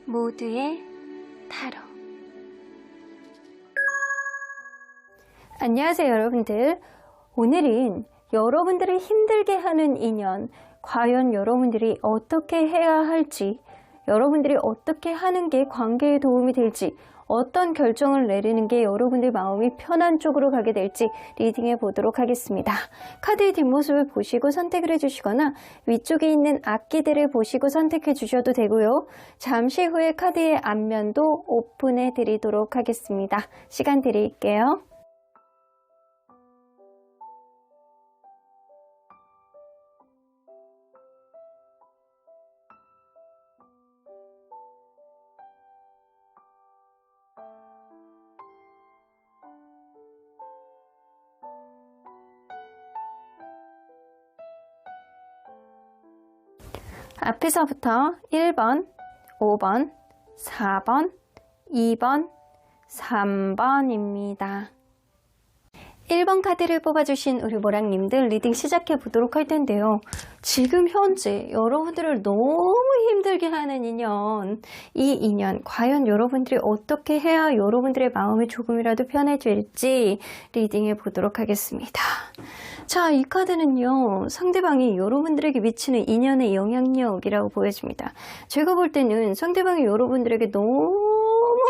모두의 타로. 안녕하세요 여러분들. 오늘은 여러분들을 힘들게 하는 인연, 과연 여러분들이 어떻게 해야 할지, 여러분들이 어떻게 하는 게 관계에 도움이 될지, 어떤 결정을 내리는 게 여러분들 마음이 편한 쪽으로 가게 될지 리딩해 보도록 하겠습니다. 카드의 뒷모습을 보시고 선택을 해주시거나 위쪽에 있는 악기들을 보시고 선택해 주셔도 되고요. 잠시 후에 카드의 앞면도 오픈해 드리도록 하겠습니다. 시간 드릴게요. 앞에서부터 1번, 5번, 4번, 2번, 3번입니다. 1번 카드를 뽑아주신 우리 모랑님들 리딩 시작해 보도록 할 텐데요. 지금 현재 여러분들을 너무 힘들게 하는 인연, 이 인연 과연 여러분들이 어떻게 해야 여러분들의 마음이 조금이라도 편해질지 리딩해 보도록 하겠습니다. 자, 이 카드는요, 상대방이 여러분들에게 미치는 인연의 영향력이라고 보여집니다. 제가 볼 때는 상대방이 여러분들에게 너무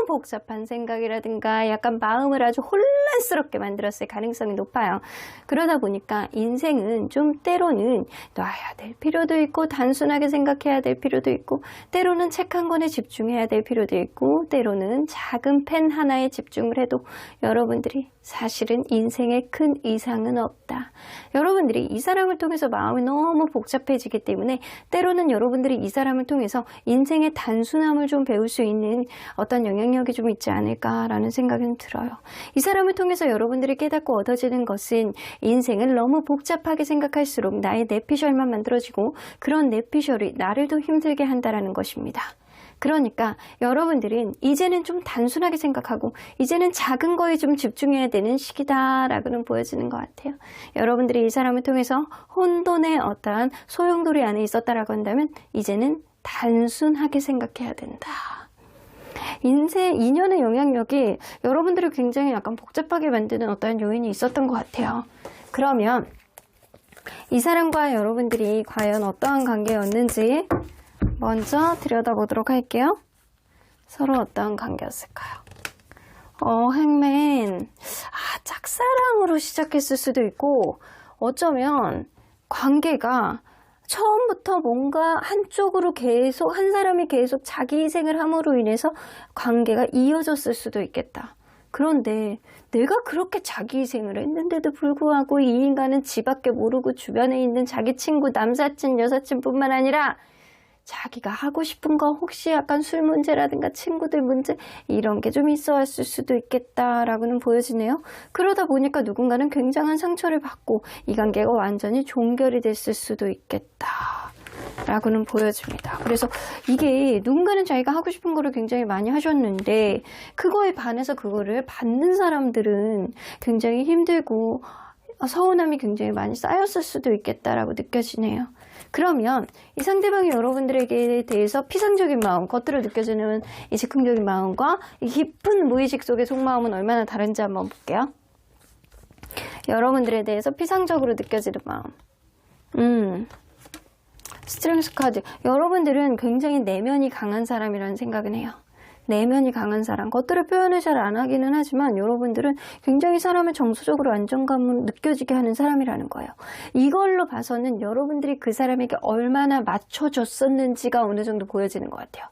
복잡한 생각이라든가 약간 마음을 아주 혼란스럽게 만들었을 가능성이 높아요. 그러다 보니까 인생은 좀 때로는 놔야 될 필요도 있고, 단순하게 생각해야 될 필요도 있고, 때로는 책 한 권에 집중해야 될 필요도 있고, 때로는 작은 펜 하나에 집중을 해도 여러분들이 사실은 인생에 큰 이상은 없다. 여러분들이 이 사람을 통해서 마음이 너무 복잡해지기 때문에 때로는 여러분들이 이 사람을 통해서 인생의 단순함을 좀 배울 수 있는 어떤 영향력이 좀 있지 않을까라는 생각은 들어요. 이 사람을 통해서 여러분들이 깨닫고 얻어지는 것은 인생을 너무 복잡하게 생각할수록 나의 내피셜만 만들어지고, 그런 내피셜이 나를 더 힘들게 한다라는 것입니다. 그러니까 여러분들은 이제는 좀 단순하게 생각하고 이제는 작은 거에 좀 집중해야 되는 시기다라고는 보여지는 것 같아요. 여러분들이 이 사람을 통해서 혼돈의 어떠한 소용돌이 안에 있었다라고 한다면 이제는 단순하게 생각해야 된다. 인연의 영향력이 여러분들을 굉장히 약간 복잡하게 만드는 어떠한 요인이 있었던 것 같아요. 그러면 이 사람과 여러분들이 과연 어떠한 관계였는지 먼저 들여다보도록 할게요. 서로 어떠한 관계였을까요? 행맨. 짝사랑으로 시작했을 수도 있고, 어쩌면 관계가 처음부터 뭔가 한쪽으로 계속, 한 사람이 계속 자기 희생을 함으로 인해서 관계가 이어졌을 수도 있겠다. 그런데 내가 그렇게 자기 희생을 했는데도 불구하고 이 인간은 지밖에 모르고 주변에 있는 자기 친구, 남사친, 여사친뿐만 아니라 자기가 하고 싶은 거, 혹시 약간 술 문제라든가 친구들 문제, 이런 게 좀 있어 왔을 수도 있겠다라고는 보여지네요. 그러다 보니까 누군가는 굉장한 상처를 받고 이 관계가 완전히 종결이 됐을 수도 있겠다 라고는 보여집니다. 그래서 이게 누군가는 자기가 하고 싶은 거를 굉장히 많이 하셨는데 그거에 반해서 그거를 받는 사람들은 굉장히 힘들고 서운함이 굉장히 많이 쌓였을 수도 있겠다라고 느껴지네요. 그러면 이 상대방이 여러분들에게 대해서 피상적인 마음, 겉으로 느껴지는 이 즉흥적인 마음과 이 깊은 무의식 속의 속마음은 얼마나 다른지 한번 볼게요. 여러분들에 대해서 피상적으로 느껴지는 마음. 스트렝스 카드. 여러분들은 굉장히 내면이 강한 사람이라는 생각은 해요. 내면이 강한 사람, 겉으로 표현을 잘 안 하기는 하지만 여러분들은 굉장히 사람을 정서적으로 안정감을 느껴지게 하는 사람이라는 거예요. 이걸로 봐서는 여러분들이 그 사람에게 얼마나 맞춰줬었는지가 어느 정도 보여지는 것 같아요.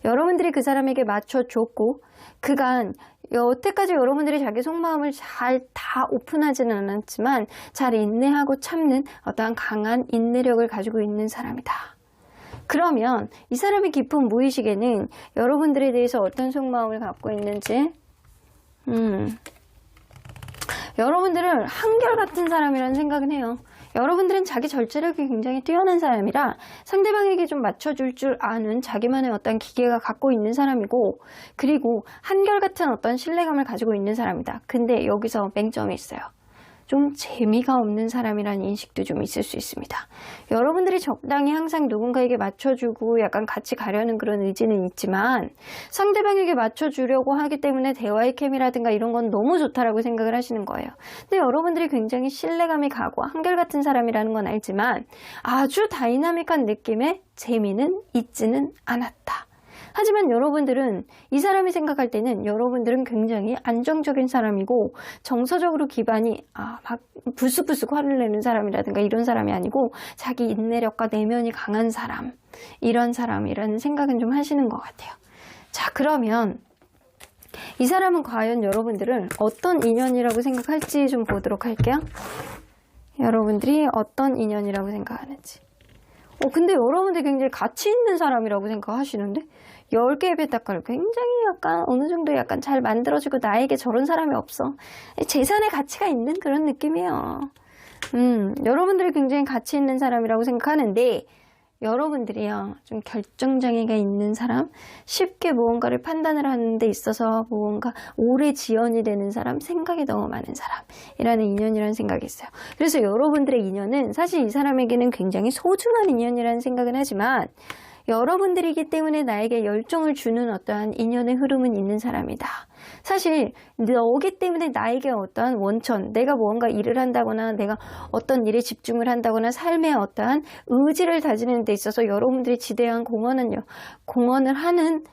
여러분들이 그 사람에게 맞춰줬고 그간 여태까지 여러분들이 자기 속마음을 잘 다 오픈하지는 않았지만 잘 인내하고 참는 어떠한 강한 인내력을 가지고 있는 사람이다. 그러면 이 사람의 깊은 무의식에는 여러분들에 대해서 어떤 속마음을 갖고 있는지, 여러분들을 한결같은 사람이라는 생각은 해요. 여러분들은 자기 절제력이 굉장히 뛰어난 사람이라 상대방에게 좀 맞춰줄 줄 아는 자기만의 어떤 기계가 갖고 있는 사람이고, 그리고 한결같은 어떤 신뢰감을 가지고 있는 사람이다. 근데 여기서 맹점이 있어요. 좀 재미가 없는 사람이라는 인식도 좀 있을 수 있습니다. 여러분들이 적당히 항상 누군가에게 맞춰주고 약간 같이 가려는 그런 의지는 있지만 상대방에게 맞춰주려고 하기 때문에 대화의 케미라든가 이런 건 너무 좋다라고 생각을 하시는 거예요. 근데 여러분들이 굉장히 신뢰감이 가고 한결같은 사람이라는 건 알지만 아주 다이나믹한 느낌의 재미는 있지는 않았다. 하지만 여러분들은 이 사람이 생각할 때는 여러분들은 굉장히 안정적인 사람이고 정서적으로 기반이 막 불쑥불쑥 화를 내는 사람이라든가 이런 사람이 아니고 자기 인내력과 내면이 강한 사람, 이런 사람이라는 생각은 좀 하시는 것 같아요. 자, 그러면 이 사람은 과연 여러분들을 어떤 인연이라고 생각할지 좀 보도록 할게요. 여러분들이 어떤 인연이라고 생각하는지. 근데 여러분들 굉장히 가치 있는 사람이라고 생각하시는데 10개의 베타카를 굉장히 약간 어느 정도 약간 잘 만들어주고 나에게 저런 사람이 없어. 재산의 가치가 있는 그런 느낌이에요. 여러분들이 굉장히 가치 있는 사람이라고 생각하는데 여러분들이요 좀 결정장애가 있는 사람, 쉽게 무언가를 판단을 하는 데 있어서 무언가 오래 지연이 되는 사람, 생각이 너무 많은 사람이라는 인연이라는 생각이 있어요. 그래서 여러분들의 인연은 사실 이 사람에게는 굉장히 소중한 인연이라는 생각은 하지만 여러분들이기 때문에 나에게 열정을 주는 어떠한 인연의 흐름은 있는 사람이다. 사실 너기 때문에 나에게 어떠한 원천, 내가 무언가 일을 한다거나 내가 어떤 일에 집중을 한다거나 삶의 어떠한 의지를 다지는 데 있어서 여러분들이 지대한 공헌을 하는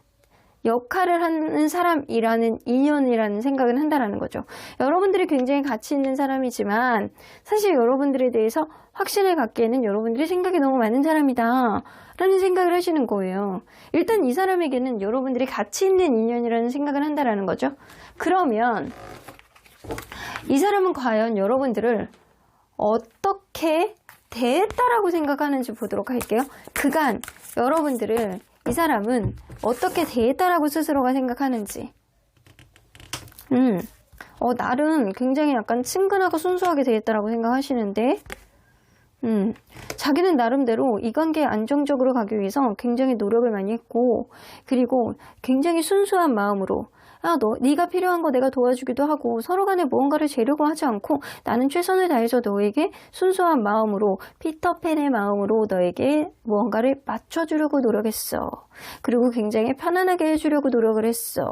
역할을 하는 사람이라는 인연이라는 생각은 한다라는 거죠. 여러분들이 굉장히 가치 있는 사람이지만 사실 여러분들에 대해서 확신을 갖기에는 여러분들이 생각이 너무 많은 사람이다 라는 생각을 하시는 거예요. 일단 이 사람에게는 여러분들이 가치 있는 인연이라는 생각을 한다라는 거죠. 그러면 이 사람은 과연 여러분들을 어떻게 대했다라고 생각하는지 보도록 할게요. 그간 여러분들을 이 사람은 어떻게 대했다라고 스스로가 생각하는지. 나름 굉장히 약간 친근하고 순수하게 대했다라고 생각하시는데 자기는 나름대로 이 관계에 안정적으로 가기 위해서 굉장히 노력을 많이 했고 그리고 굉장히 순수한 마음으로 네가 필요한 거 내가 도와주기도 하고 서로 간에 무언가를 재려고 하지 않고 나는 최선을 다해서 너에게 순수한 마음으로 피터팬의 마음으로 너에게 무언가를 맞춰주려고 노력했어. 그리고 굉장히 편안하게 해주려고 노력을 했어.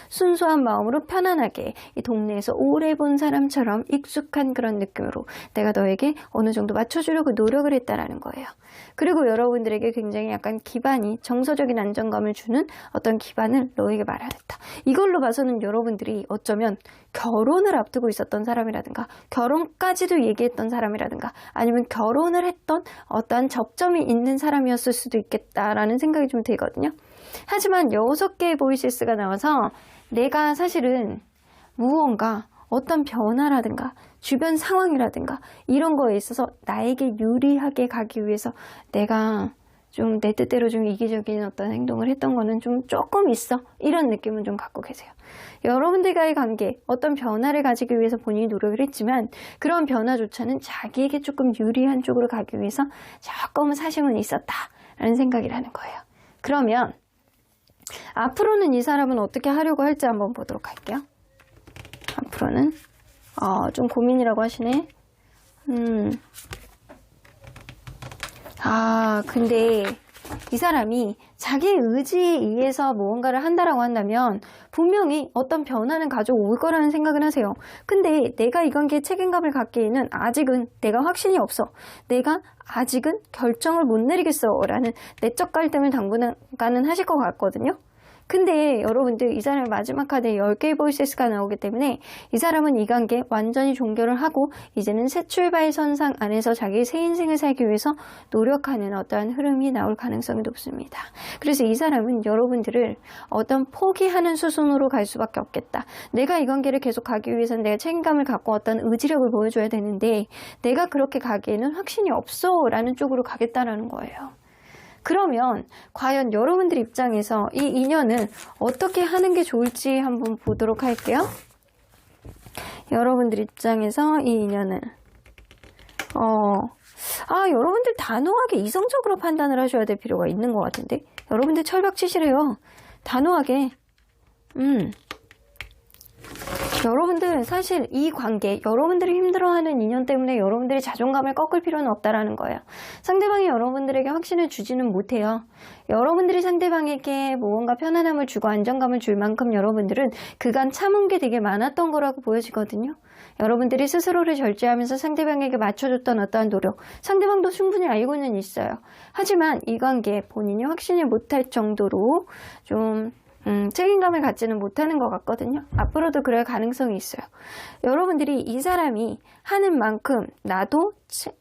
순수한 마음으로 편안하게 이 동네에서 오래 본 사람처럼 익숙한 그런 느낌으로 내가 너에게 어느 정도 맞춰주려고 노력을 했다라는 거예요. 그리고 여러분들에게 굉장히 약간 기반이 정서적인 안정감을 주는 어떤 기반을 너에게 마련했다. 이걸로 봐서는 여러분들이 어쩌면 결혼을 앞두고 있었던 사람이라든가 결혼까지도 얘기했던 사람이라든가 아니면 결혼을 했던 어떠한 접점이 있는 사람이었을 수도 있겠다라는 생각이 좀 들거든요. 하지만 6개의 보이시스가 나와서 내가 사실은 무언가 어떤 변화라든가 주변 상황이라든가 이런 거에 있어서 나에게 유리하게 가기 위해서 내가 좀 내 뜻대로 좀 이기적인 어떤 행동을 했던 거는 좀 조금 있어. 이런 느낌은 좀 갖고 계세요. 여러분들과의 관계, 어떤 변화를 가지기 위해서 본인이 노력을 했지만 그런 변화조차는 자기에게 조금 유리한 쪽으로 가기 위해서 조금은 사심은 있었다라는 생각이라는 거예요. 그러면 앞으로는 이 사람은 어떻게 하려고 할지 한번 보도록 할게요. 앞으로는 좀 고민이라고 하시네. 근데 이 사람이 자기 의지에 의해서 무언가를 한다라고 한다면 분명히 어떤 변화는 가져올 거라는 생각을 하세요. 근데 내가 이 관계에 책임감을 갖기에는 아직은 내가 확신이 없어. 내가 아직은 결정을 못 내리겠어 라는 내적 갈등을 당분간은 하실 것 같거든요. 근데 여러분들 이 사람의 마지막 카드에 10개의 보이세스가 나오기 때문에 이 사람은 이 관계 완전히 종결을 하고 이제는 새 출발 선상 안에서 자기의 새 인생을 살기 위해서 노력하는 어떠한 흐름이 나올 가능성이 높습니다. 그래서 이 사람은 여러분들을 어떤 포기하는 수순으로 갈 수밖에 없겠다. 내가 이 관계를 계속 가기 위해서는 내가 책임감을 갖고 어떤 의지력을 보여줘야 되는데 내가 그렇게 가기에는 확신이 없어 라는 쪽으로 가겠다라는 거예요. 그러면 과연 여러분들 입장에서 이 인연을 어떻게 하는 게 좋을지 한번 보도록 할게요. 여러분들 입장에서 이 인연을 여러분들 단호하게 이성적으로 판단을 하셔야 될 필요가 있는 것 같은데 여러분들 철벽 치시래요. 단호하게 여러분들 사실 이 관계, 여러분들이 힘들어하는 인연 때문에 여러분들이 자존감을 꺾을 필요는 없다라는 거예요. 상대방이 여러분들에게 확신을 주지는 못해요. 여러분들이 상대방에게 무언가 편안함을 주고 안정감을 줄 만큼 여러분들은 그간 참은 게 되게 많았던 거라고 보여지거든요. 여러분들이 스스로를 절제하면서 상대방에게 맞춰줬던 어떠한 노력, 상대방도 충분히 알고는 있어요. 하지만 이 관계에 본인이 확신을 못할 정도로 좀 책임감을 갖지는 못하는 것 같거든요. 앞으로도 그럴 가능성이 있어요. 여러분들이 이 사람이 하는 만큼 나도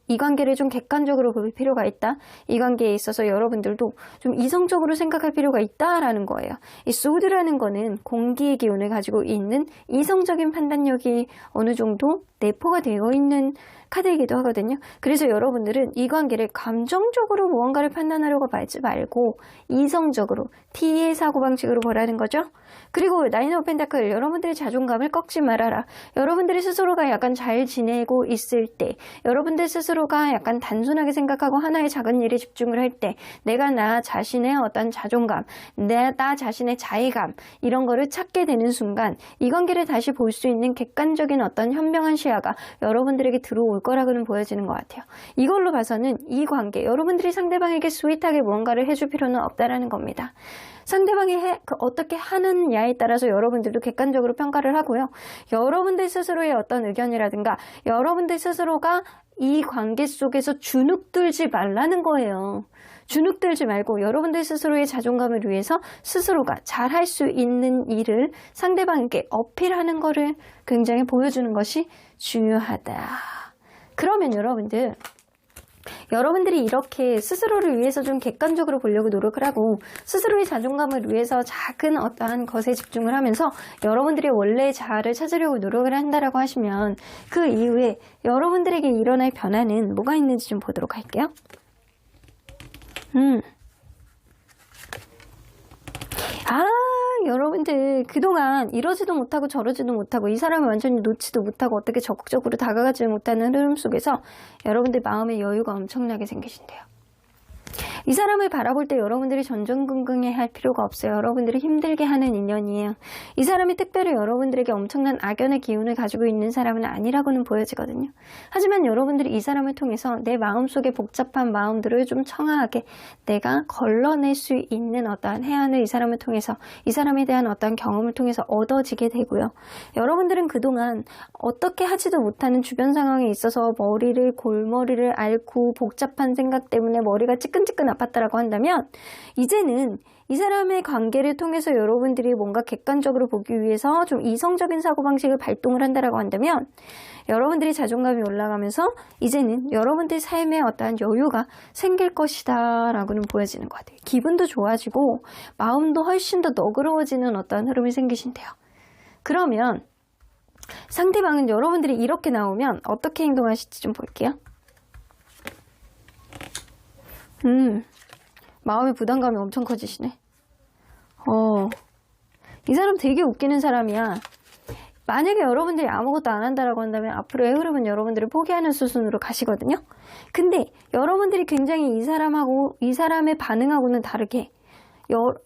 이 관계를 좀 객관적으로 볼 필요가 있다. 이 관계에 있어서 여러분들도 좀 이성적으로 생각할 필요가 있다라는 거예요. 이 소드라는 거는 공기의 기운을 가지고 있는 이성적인 판단력이 어느 정도 내포가 되어 있는 카드이기도 하거든요. 그래서 여러분들은 이 관계를 감정적으로 무언가를 판단하려고 하지 말고 이성적으로 T의 사고방식으로 보라는 거죠. 그리고 나인 오브 펜타클, 여러분들의 자존감을 꺾지 말아라. 여러분들이 스스로가 약간 잘 지내고 있을 때, 여러분들 스스로가 약간 단순하게 생각하고 하나의 작은 일에 집중을 할 때, 내가 나 자신의 어떤 자존감, 나 자신의 자의감, 이런 거를 찾게 되는 순간 이 관계를 다시 볼 수 있는 객관적인 어떤 현명한 시야가 여러분들에게 들어올 거라고는 보여지는 것 같아요. 이걸로 봐서는 이 관계, 여러분들이 상대방에게 스윗하게 무언가를 해줄 필요는 없다라는 겁니다. 상대방이 어떻게 하느냐에 따라서 여러분들도 객관적으로 평가를 하고요. 여러분들 스스로의 어떤 의견이라든가 여러분들 스스로가 이 관계 속에서 주눅들지 말라는 거예요. 주눅들지 말고 여러분들 스스로의 자존감을 위해서 스스로가 잘할 수 있는 일을 상대방에게 어필하는 거를 굉장히 보여주는 것이 중요하다. 그러면 여러분들이 이렇게 스스로를 위해서 좀 객관적으로 보려고 노력을 하고 스스로의 자존감을 위해서 작은 어떠한 것에 집중을 하면서 여러분들의 원래의 자아를 찾으려고 노력을 한다라고 하시면 그 이후에 여러분들에게 일어날 변화는 뭐가 있는지 좀 보도록 할게요. 여러분들 그동안 이러지도 못하고 저러지도 못하고 이 사람을 완전히 놓지도 못하고 어떻게 적극적으로 다가가지 못하는 흐름 속에서 여러분들 마음의 여유가 엄청나게 생기신대요. 이 사람을 바라볼 때 여러분들이 전전긍긍해 할 필요가 없어요. 여러분들이 힘들게 하는 인연이에요. 이 사람이 특별히 여러분들에게 엄청난 악연의 기운을 가지고 있는 사람은 아니라고는 보여지거든요. 하지만 여러분들이 이 사람을 통해서 내 마음속의 복잡한 마음들을 좀 청아하게 내가 걸러낼 수 있는 어떠한 해안을 이 사람을 통해서 이 사람에 대한 어떠한 경험을 통해서 얻어지게 되고요. 여러분들은 그동안 어떻게 하지도 못하는 주변 상황에 있어서 골머리를 앓고 복잡한 생각 때문에 머리가 찌끈찌끈 아팠다라고 한다면 이제는 이 사람의 관계를 통해서 여러분들이 뭔가 객관적으로 보기 위해서 좀 이성적인 사고방식을 발동을 한다라고 한다면 여러분들이 자존감이 올라가면서 이제는 여러분들 삶에 어떠한 여유가 생길 것이다 라고는 보여지는 것 같아요. 기분도 좋아지고 마음도 훨씬 더 너그러워지는 어떠한 흐름이 생기신대요. 그러면 상대방은 여러분들이 이렇게 나오면 어떻게 행동하실지 좀 볼게요. 마음의 부담감이 엄청 커지시네. 이 사람 되게 웃기는 사람이야. 만약에 여러분들이 아무것도 안 한다라고 한다면 앞으로의 흐름은 여러분들을 포기하는 수순으로 가시거든요. 근데 여러분들이 굉장히 이 사람의 반응하고는 다르게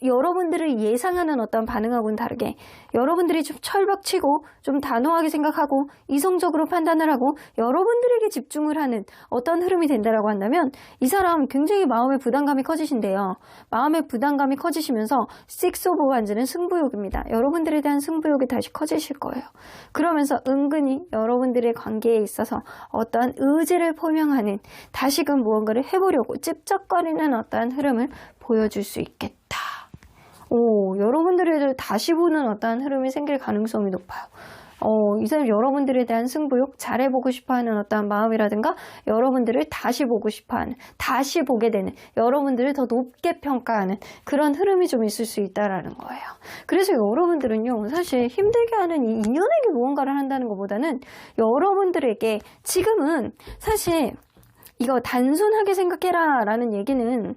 여러분들을 예상하는 어떤 반응하고는 다르게 여러분들이 좀 철벽치고 좀 단호하게 생각하고 이성적으로 판단을 하고 여러분들에게 집중을 하는 어떤 흐름이 된다라고 한다면 이 사람 굉장히 마음의 부담감이 커지신대요. 마음의 부담감이 커지시면서 6 오브 완즈는 승부욕입니다. 여러분들에 대한 승부욕이 다시 커지실 거예요. 그러면서 은근히 여러분들의 관계에 있어서 어떠한 의지를 표명하는 다시금 무언가를 해보려고 찝쩍거리는 어떠한 흐름을 보여줄 수 있겠다. 여러분들을 다시 보는 어떠한 흐름이 생길 가능성이 높아요. 이 사람 여러분들에 대한 승부욕, 잘해보고 싶어하는 어떠한 마음이라든가 여러분들을 다시 보고 싶어하는, 다시 보게 되는, 여러분들을 더 높게 평가하는 그런 흐름이 좀 있을 수 있다라는 거예요. 그래서 여러분들은요, 사실 힘들게 하는 이 인연에게 무언가를 한다는 것보다는 여러분들에게 지금은 사실 이거 단순하게 생각해라 라는 얘기는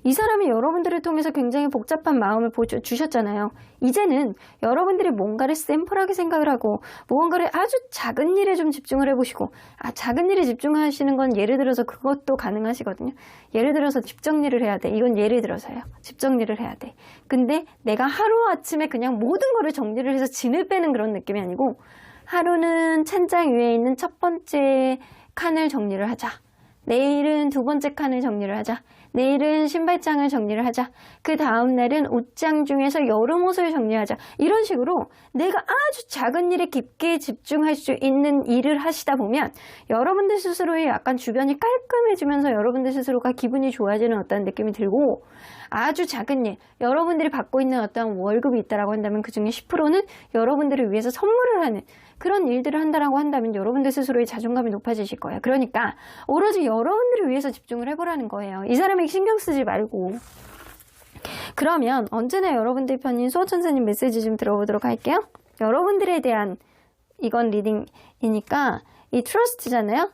이 사람이 여러분들을 통해서 굉장히 복잡한 마음을 주셨잖아요. 이제는 여러분들이 뭔가를 샘플하게 생각을 하고 무언가를 아주 작은 일에 좀 집중을 해보시고 작은 일에 집중하시는 건 예를 들어서 그것도 가능하시거든요. 예를 들어서 집 정리를 해야 돼. 이건 예를 들어서요. 집 정리를 해야 돼. 근데 내가 하루아침에 그냥 모든 거를 정리를 해서 진을 빼는 그런 느낌이 아니고 하루는 찬장 위에 있는 첫 번째 칸을 정리를 하자. 내일은 두 번째 칸을 정리를 하자. 내일은 신발장을 정리를 하자. 그 다음 날은 옷장 중에서 여름 옷을 정리하자. 이런 식으로 내가 아주 작은 일에 깊게 집중할 수 있는 일을 하시다 보면 여러분들 스스로의 약간 주변이 깔끔해지면서 여러분들 스스로가 기분이 좋아지는 어떤 느낌이 들고, 아주 작은 일, 여러분들이 받고 있는 어떤 월급이 있다라고 한다면 그 중에 10%는 여러분들을 위해서 선물을 하는 그런 일들을 한다라고 한다면 여러분들 스스로의 자존감이 높아지실 거예요. 그러니까 오로지 여러분들을 위해서 집중을 해보라는 거예요. 이 사람에게 신경 쓰지 말고. 그러면 언제나 여러분들 편인 수호천사님 메시지 좀 들어보도록 할게요. 여러분들에 대한, 이건 리딩이니까 이 트러스트잖아요.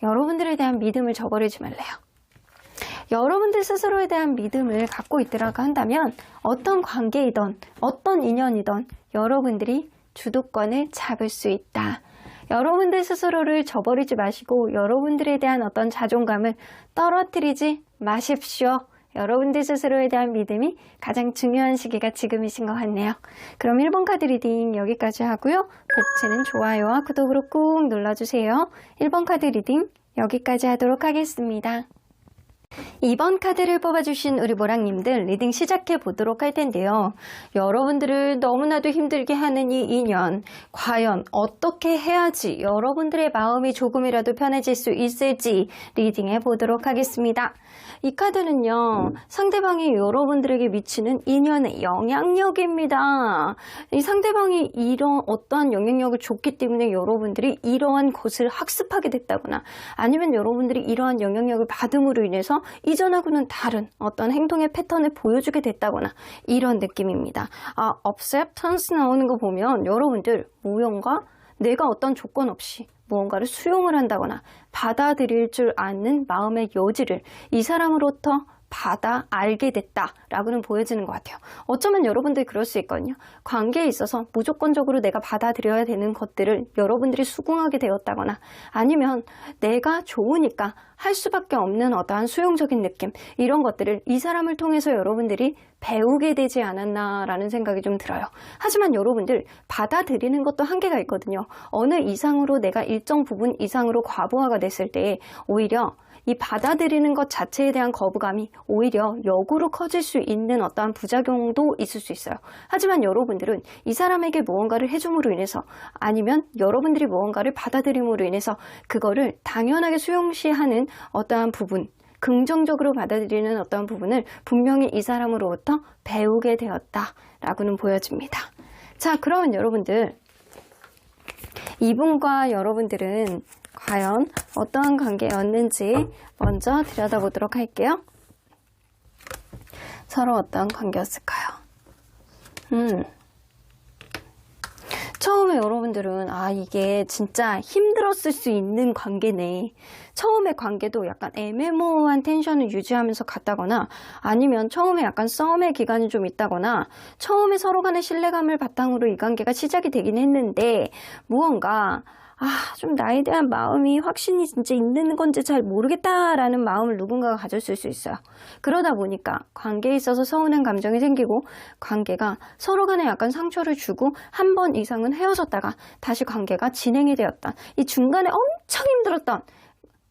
여러분들에 대한 믿음을 저버리지 말래요. 여러분들 스스로에 대한 믿음을 갖고 있더라고 한다면 어떤 관계이든 어떤 인연이든 여러분들이 주도권을 잡을 수 있다. 여러분들 스스로를 저버리지 마시고 여러분들에 대한 어떤 자존감을 떨어뜨리지 마십시오. 여러분들 스스로에 대한 믿음이 가장 중요한 시기가 지금이신 것 같네요. 그럼 1번 카드 리딩 여기까지 하고요. 복채는 좋아요와 구독으로 꾹 눌러주세요. 1번 카드 리딩 여기까지 하도록 하겠습니다. 2번 카드를 뽑아주신 우리 모랑님들 리딩 시작해 보도록 할 텐데요. 여러분들을 너무나도 힘들게 하는 이 인연, 과연 어떻게 해야지 여러분들의 마음이 조금이라도 편해질 수 있을지 리딩해 보도록 하겠습니다. 이 카드는요, 상대방이 여러분들에게 미치는 인연의 영향력입니다. 이 상대방이 이런 어떠한 영향력을 줬기 때문에 여러분들이 이러한 것을 학습하게 됐다거나, 아니면 여러분들이 이러한 영향력을 받음으로 인해서 이전하고는 다른 어떤 행동의 패턴을 보여주게 됐다거나, 이런 느낌입니다. acceptance 나오는 거 보면 여러분들 무언가 내가 어떤 조건 없이 무언가를 수용을 한다거나 받아들일 줄 아는 마음의 여지를 이 사람으로부터 받아 알게 됐다라고는 보여지는 것 같아요. 어쩌면 여러분들이 그럴 수 있거든요. 관계에 있어서 무조건적으로 내가 받아들여야 되는 것들을 여러분들이 수긍하게 되었다거나, 아니면 내가 좋으니까 할 수밖에 없는 어떠한 수용적인 느낌, 이런 것들을 이 사람을 통해서 여러분들이 배우게 되지 않았나라는 생각이 좀 들어요. 하지만 여러분들 받아들이는 것도 한계가 있거든요. 어느 이상으로 내가 일정 부분 이상으로 과부하가 됐을 때 오히려 이 받아들이는 것 자체에 대한 거부감이 오히려 역으로 커질 수 있는 어떠한 부작용도 있을 수 있어요. 하지만 여러분들은 이 사람에게 무언가를 해줌으로 인해서, 아니면 여러분들이 무언가를 받아들임으로 인해서 그거를 당연하게 수용시하는 어떠한 부분, 긍정적으로 받아들이는 어떤 부분을 분명히 이 사람으로부터 배우게 되었다라고는 보여집니다. 자, 그러면 여러분들, 이분과 여러분들은 과연 어떠한 관계였는지 먼저 들여다보도록 할게요. 서로 어떠한 관계였을까요? 처음에 여러분들은 이게 진짜 힘들었을 수 있는 관계네. 처음에 관계도 약간 애매모호한 텐션을 유지하면서 갔다거나, 아니면 처음에 약간 썸의 기간이 좀 있다거나, 처음에 서로 간의 신뢰감을 바탕으로 이 관계가 시작이 되긴 했는데 무언가 좀 나에 대한 마음이 확신이 진짜 있는 건지 잘 모르겠다라는 마음을 누군가가 가졌을 수 있어요. 그러다 보니까 관계에 있어서 서운한 감정이 생기고, 관계가 서로 간에 약간 상처를 주고 한 번 이상은 헤어졌다가 다시 관계가 진행이 되었던, 이 중간에 엄청 힘들었던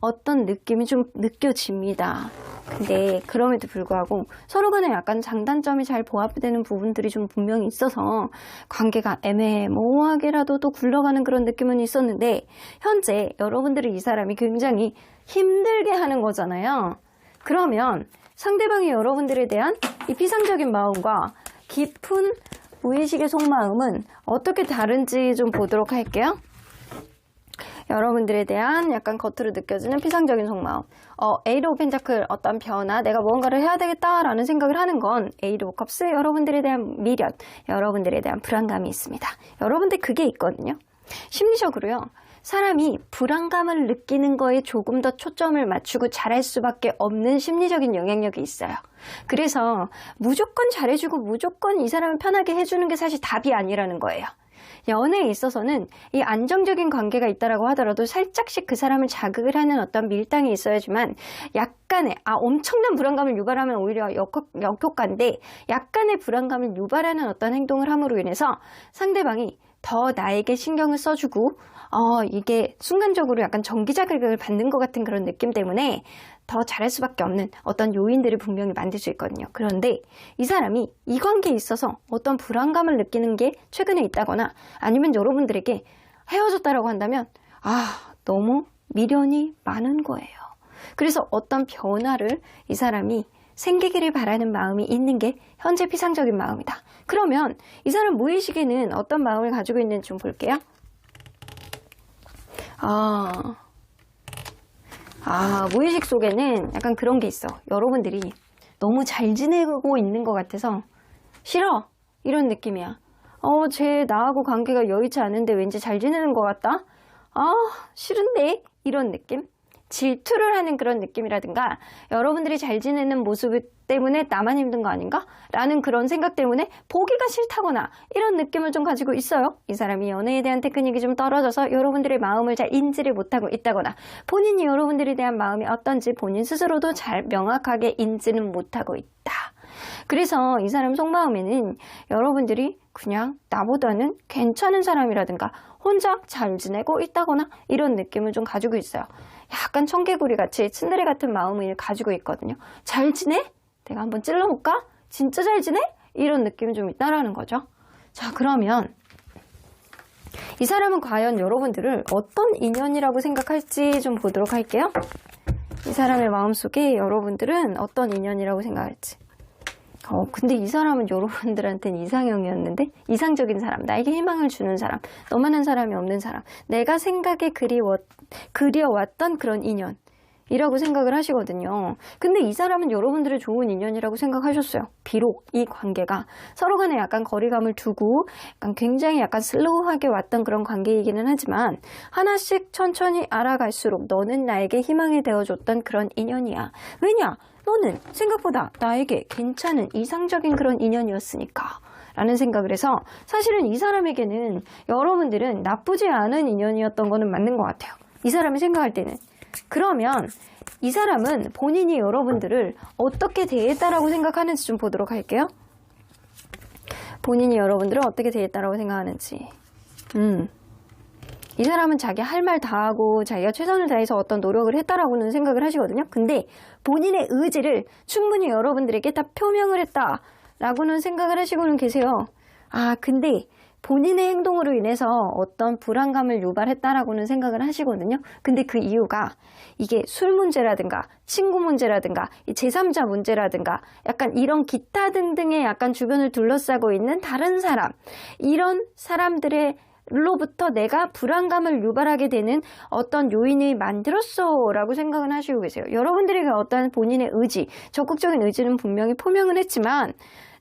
어떤 느낌이 좀 느껴집니다. 근데 그럼에도 불구하고 서로 간에 약간 장단점이 잘 보합되는 부분들이 좀 분명히 있어서 관계가 애매모호하게라도 또 굴러가는 그런 느낌은 있었는데, 현재 여러분들이 이 사람이 굉장히 힘들게 하는 거잖아요. 그러면 상대방이 여러분들에 대한 이 피상적인 마음과 깊은 무의식의 속마음은 어떻게 다른지 좀 보도록 할게요. 여러분들에 대한 약간 겉으로 느껴지는 피상적인 속마음, 에이드 오브 펜타클, 어떤 변화, 내가 무언가를 해야 되겠다라는 생각을 하는 건 에이드 오브 컵스, 여러분들에 대한 미련, 여러분들에 대한 불안감이 있습니다. 여러분들 그게 있거든요. 심리적으로요, 사람이 불안감을 느끼는 거에 조금 더 초점을 맞추고 잘할 수밖에 없는 심리적인 영향력이 있어요. 그래서 무조건 잘해주고 무조건 이 사람을 편하게 해주는 게 사실 답이 아니라는 거예요. 연애에 있어서는 이 안정적인 관계가 있다라고 하더라도 살짝씩 그 사람을 자극을 하는 어떤 밀당이 있어야지만, 약간의 엄청난 불안감을 유발하면 오히려 역효과인데, 약간의 불안감을 유발하는 어떤 행동을 함으로 인해서 상대방이 더 나에게 신경을 써주고 이게 순간적으로 약간 전기자극을 받는 것 같은 그런 느낌 때문에 더 잘할 수밖에 없는 어떤 요인들을 분명히 만들 수 있거든요. 그런데 이 사람이 이 관계에 있어서 어떤 불안감을 느끼는 게 최근에 있다거나 아니면 여러분들에게 헤어졌다라고 한다면 너무 미련이 많은 거예요. 그래서 어떤 변화를 이 사람이 생기기를 바라는 마음이 있는 게 현재 피상적인 마음이다. 그러면 이 사람 무의식에는 어떤 마음을 가지고 있는지 좀 볼게요. 무의식 속에는 약간 그런 게 있어. 여러분들이 너무 잘 지내고 있는 것 같아서 싫어! 이런 느낌이야. 쟤 나하고 관계가 여의치 않은데 왠지 잘 지내는 것 같다? 싫은데? 이런 느낌? 질투를 하는 그런 느낌이라든가 여러분들이 잘 지내는 모습 때문에 나만 힘든 거 아닌가? 라는 그런 생각 때문에 보기가 싫다거나 이런 느낌을 좀 가지고 있어요. 이 사람이 연애에 대한 테크닉이 좀 떨어져서 여러분들의 마음을 잘 인지를 못하고 있다거나 본인이 여러분들에 대한 마음이 어떤지 본인 스스로도 잘 명확하게 인지는 못하고 있다. 그래서 이 사람 속마음에는 여러분들이 그냥 나보다는 괜찮은 사람이라든가 혼자 잘 지내고 있다거나 이런 느낌을 좀 가지고 있어요. 약간 청개구리 같이 츤데레 같은 마음을 가지고 있거든요. 잘 지내? 내가 한번 찔러볼까? 진짜 잘 지내? 이런 느낌이 좀 있다라는 거죠. 자, 그러면 이 사람은 과연 여러분들을 어떤 인연이라고 생각할지 좀 보도록 할게요. 이 사람의 마음속에 여러분들은 어떤 인연이라고 생각할지. 근데 이 사람은 여러분들한테는 이상형이었는데 이상적인 사람, 나에게 희망을 주는 사람, 너만한 사람이 없는 사람, 내가 생각에 그려왔던 그런 인연이라고 생각을 하시거든요. 근데 이 사람은 여러분들의 좋은 인연이라고 생각하셨어요. 비록 이 관계가 서로 간에 약간 거리감을 두고 굉장히 약간 슬로우하게 왔던 그런 관계이기는 하지만 하나씩 천천히 알아갈수록 너는 나에게 희망이 되어줬던 그런 인연이야. 왜냐? 너는 생각보다 나에게 괜찮은 이상적인 그런 인연이었으니까 라는 생각을 해서 사실은 이 사람에게는 여러분들은 나쁘지 않은 인연이었던 거는 맞는 것 같아요. 이 사람이 생각할 때는. 그러면 이 사람은 본인이 여러분들을 어떻게 대했다라고 생각하는지 좀 보도록 할게요. 본인이 여러분들을 어떻게 대했다라고 생각하는지. 이 사람은 자기 할 말 다 하고 자기가 최선을 다해서 어떤 노력을 했다라고는 생각을 하시거든요. 근데 본인의 의지를 충분히 여러분들에게 다 표명을 했다라고는 생각을 하시고는 계세요. 근데 본인의 행동으로 인해서 어떤 불안감을 유발했다라고는 생각을 하시거든요. 근데 그 이유가 이게 술 문제라든가 친구 문제라든가 제3자 문제라든가 약간 이런 기타 등등의 약간 주변을 둘러싸고 있는 다른 사람, 이런 사람들의 로부터 내가 불안감을 유발하게 되는 어떤 요인을 만들었어 라고 생각은 하시고 계세요. 여러분들이 어떤 본인의 의지, 적극적인 의지는 분명히 표명을 했지만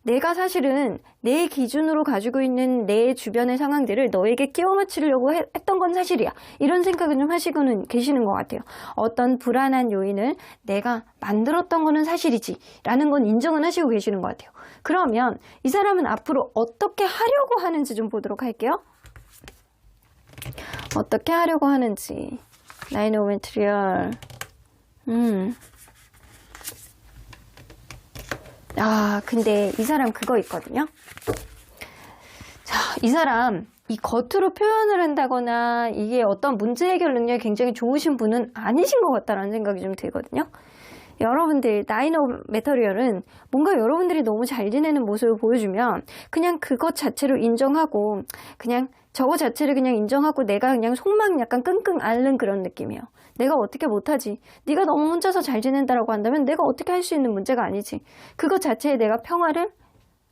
내가 사실은 내 기준으로 가지고 있는 내 주변의 상황들을 너에게 끼워 맞추려고 했던 건 사실이야. 이런 생각을 좀 하시고는 계시는 것 같아요. 어떤 불안한 요인을 내가 만들었던 거는 사실이지 라는 건 인정은 하시고 계시는 것 같아요. 그러면 이 사람은 앞으로 어떻게 하려고 하는지 좀 보도록 할게요. 어떻게 하려고 하는지. 나인 오브 멘트리얼. 근데 이 사람 그거 있거든요. 자, 이 사람 이 겉으로 표현을 한다거나 이게 어떤 문제 해결 능력이 굉장히 좋으신 분은 아니신 것 같다라는 생각이 좀 들거든요. 여러분들 나인 오브 메터리얼은 뭔가 여러분들이 너무 잘 지내는 모습을 보여주면 그냥 그것 자체로 인정하고 그냥 저거 자체를 그냥 인정하고 내가 그냥 속만 약간 끙끙 앓는 그런 느낌이에요. 내가 어떻게 못하지? 네가 너무 혼자서 잘 지낸다라고 한다면 내가 어떻게 할 수 있는 문제가 아니지. 그것 자체에 내가 평화를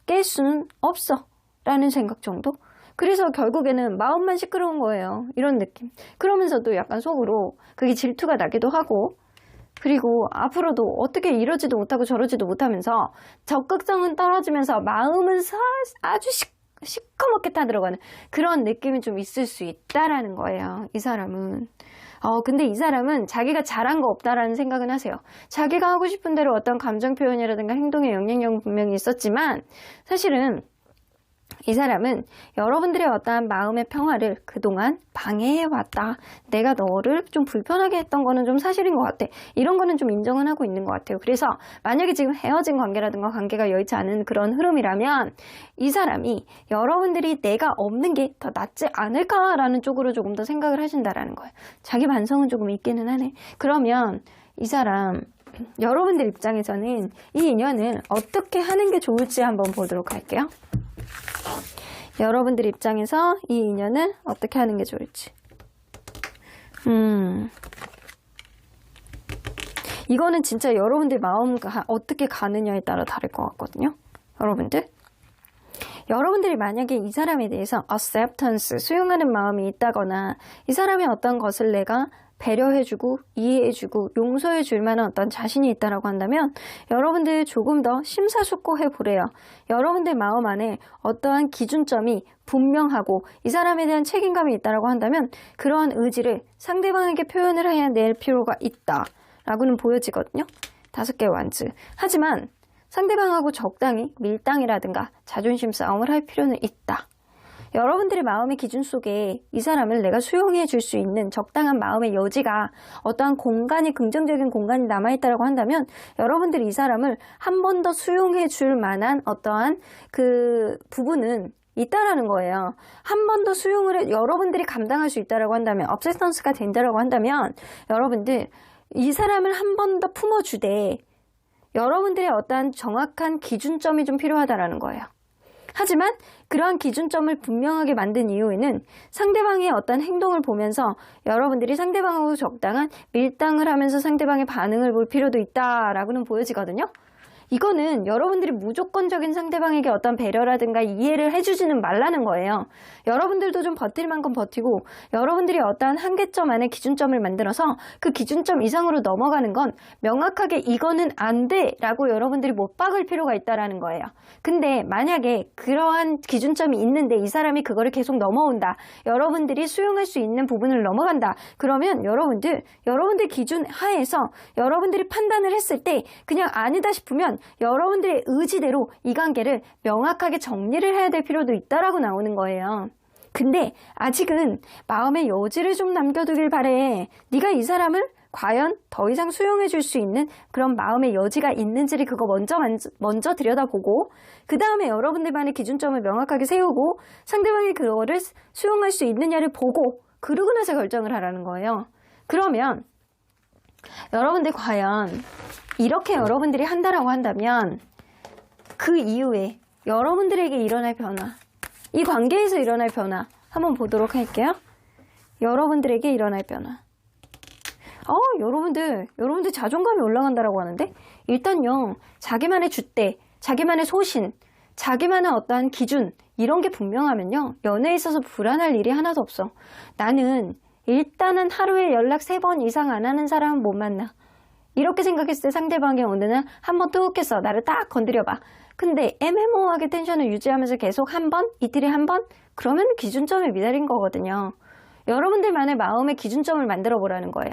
깰 수는 없어 라는 생각 정도? 그래서 결국에는 마음만 시끄러운 거예요. 이런 느낌. 그러면서도 약간 속으로 그게 질투가 나기도 하고 그리고 앞으로도 어떻게 이러지도 못하고 저러지도 못하면서 적극성은 떨어지면서 마음은 아주 시커멓게 타들어가는 그런 느낌이 좀 있을 수 있다라는 거예요. 이 사람은. 근데 이 사람은 자기가 잘한 거 없다라는 생각은 하세요. 자기가 하고 싶은 대로 어떤 감정 표현이라든가 행동의 영향력은 분명히 있었지만 사실은 이 사람은 여러분들의 어떠한 마음의 평화를 그동안 방해해왔다. 내가 너를 좀 불편하게 했던 거는 좀 사실인 것 같아. 이런 거는 좀 인정은 하고 있는 것 같아요. 그래서 만약에 지금 헤어진 관계라든가 관계가 여의치 않은 그런 흐름이라면 이 사람이 여러분들이 내가 없는 게 더 낫지 않을까라는 쪽으로 조금 더 생각을 하신다라는 거예요. 자기 반성은 조금 있기는 하네. 그러면 이 사람 여러분들 입장에서는 이 인연을 어떻게 하는 게 좋을지 한번 보도록 할게요. 여러분들 입장에서 이 인연을 어떻게 하는 게 좋을지. 이거는 진짜 여러분들 마음과 어떻게 가느냐에 따라 다를 것 같거든요. 여러분들이 만약에 이 사람에 대해서 acceptance, 수용하는 마음이 있다거나 이 사람의 어떤 것을 내가 배려해주고 이해해주고 용서해줄 만한 어떤 자신이 있다라고 한다면 여러분들 조금 더 심사숙고해 보래요. 여러분들 마음 안에 어떠한 기준점이 분명하고 이 사람에 대한 책임감이 있다라고 한다면 그러한 의지를 상대방에게 표현을 해야 낼 필요가 있다라고는 보여지거든요. 5개의 완즈. 하지만 상대방하고 적당히 밀당이라든가 자존심 싸움을 할 필요는 있다. 여러분들의 마음의 기준 속에 이 사람을 내가 수용해 줄 수 있는 적당한 마음의 여지가 어떠한 공간이 긍정적인 공간이 남아있다고 한다면 여러분들이 이 사람을 한 번 더 수용해 줄 만한 어떠한 그 부분은 있다라는 거예요. 한 번 더 수용을 여러분들이 감당할 수 있다라고 한다면 업세스턴스가 된다라고 한다면 여러분들 이 사람을 한 번 더 품어주되 여러분들의 어떠한 정확한 기준점이 좀 필요하다라는 거예요. 하지만 그러한 기준점을 분명하게 만든 이유에는 상대방의 어떤 행동을 보면서 여러분들이 상대방하고 적당한 밀당을 하면서 상대방의 반응을 볼 필요도 있다라고는 보여지거든요. 이거는 여러분들이 무조건적인 상대방에게 어떤 배려라든가 이해를 해주지는 말라는 거예요. 여러분들도 좀 버틸 만큼 버티고 여러분들이 어떠한 한계점 안에 기준점을 만들어서 그 기준점 이상으로 넘어가는 건 명확하게 이거는 안 돼 라고 여러분들이 못 박을 필요가 있다라는 거예요. 근데 만약에 그러한 기준점이 있는데 이 사람이 그거를 계속 넘어온다. 여러분들이 수용할 수 있는 부분을 넘어간다. 그러면 여러분들 기준 하에서 여러분들이 판단을 했을 때 그냥 아니다 싶으면 여러분들의 의지대로 이 관계를 명확하게 정리를 해야 될 필요도 있다라고 나오는 거예요. 근데 아직은 마음의 여지를 좀 남겨두길 바래. 네가 이 사람을 과연 더 이상 수용해 줄 수 있는 그런 마음의 여지가 있는지를 그거 먼저 들여다보고 그 다음에 여러분들만의 기준점을 명확하게 세우고 상대방이 그거를 수용할 수 있느냐를 보고 그러고 나서 결정을 하라는 거예요. 그러면 여러분들 과연 이렇게 여러분들이 한다라고 한다면 그 이후에 여러분들에게 일어날 변화, 이 관계에서 일어날 변화 한번 보도록 할게요. 여러분들에게 일어날 변화. 여러분들 자존감이 올라간다라고 하는데 일단요, 자기만의 줏대, 자기만의 소신, 자기만의 어떠한 기준 이런 게 분명하면요, 연애에 있어서 불안할 일이 하나도 없어. 나는 일단은 하루에 연락 3번 이상 안 하는 사람은 못 만나. 이렇게 생각했을 때 상대방이 어느 날 한 번 뚝했어. 나를 딱 건드려봐. 근데 애매모호하게 텐션을 유지하면서 계속 한 번? 이틀에 한 번? 그러면 기준점에 미달인 거거든요. 여러분들만의 마음의 기준점을 만들어 보라는 거예요.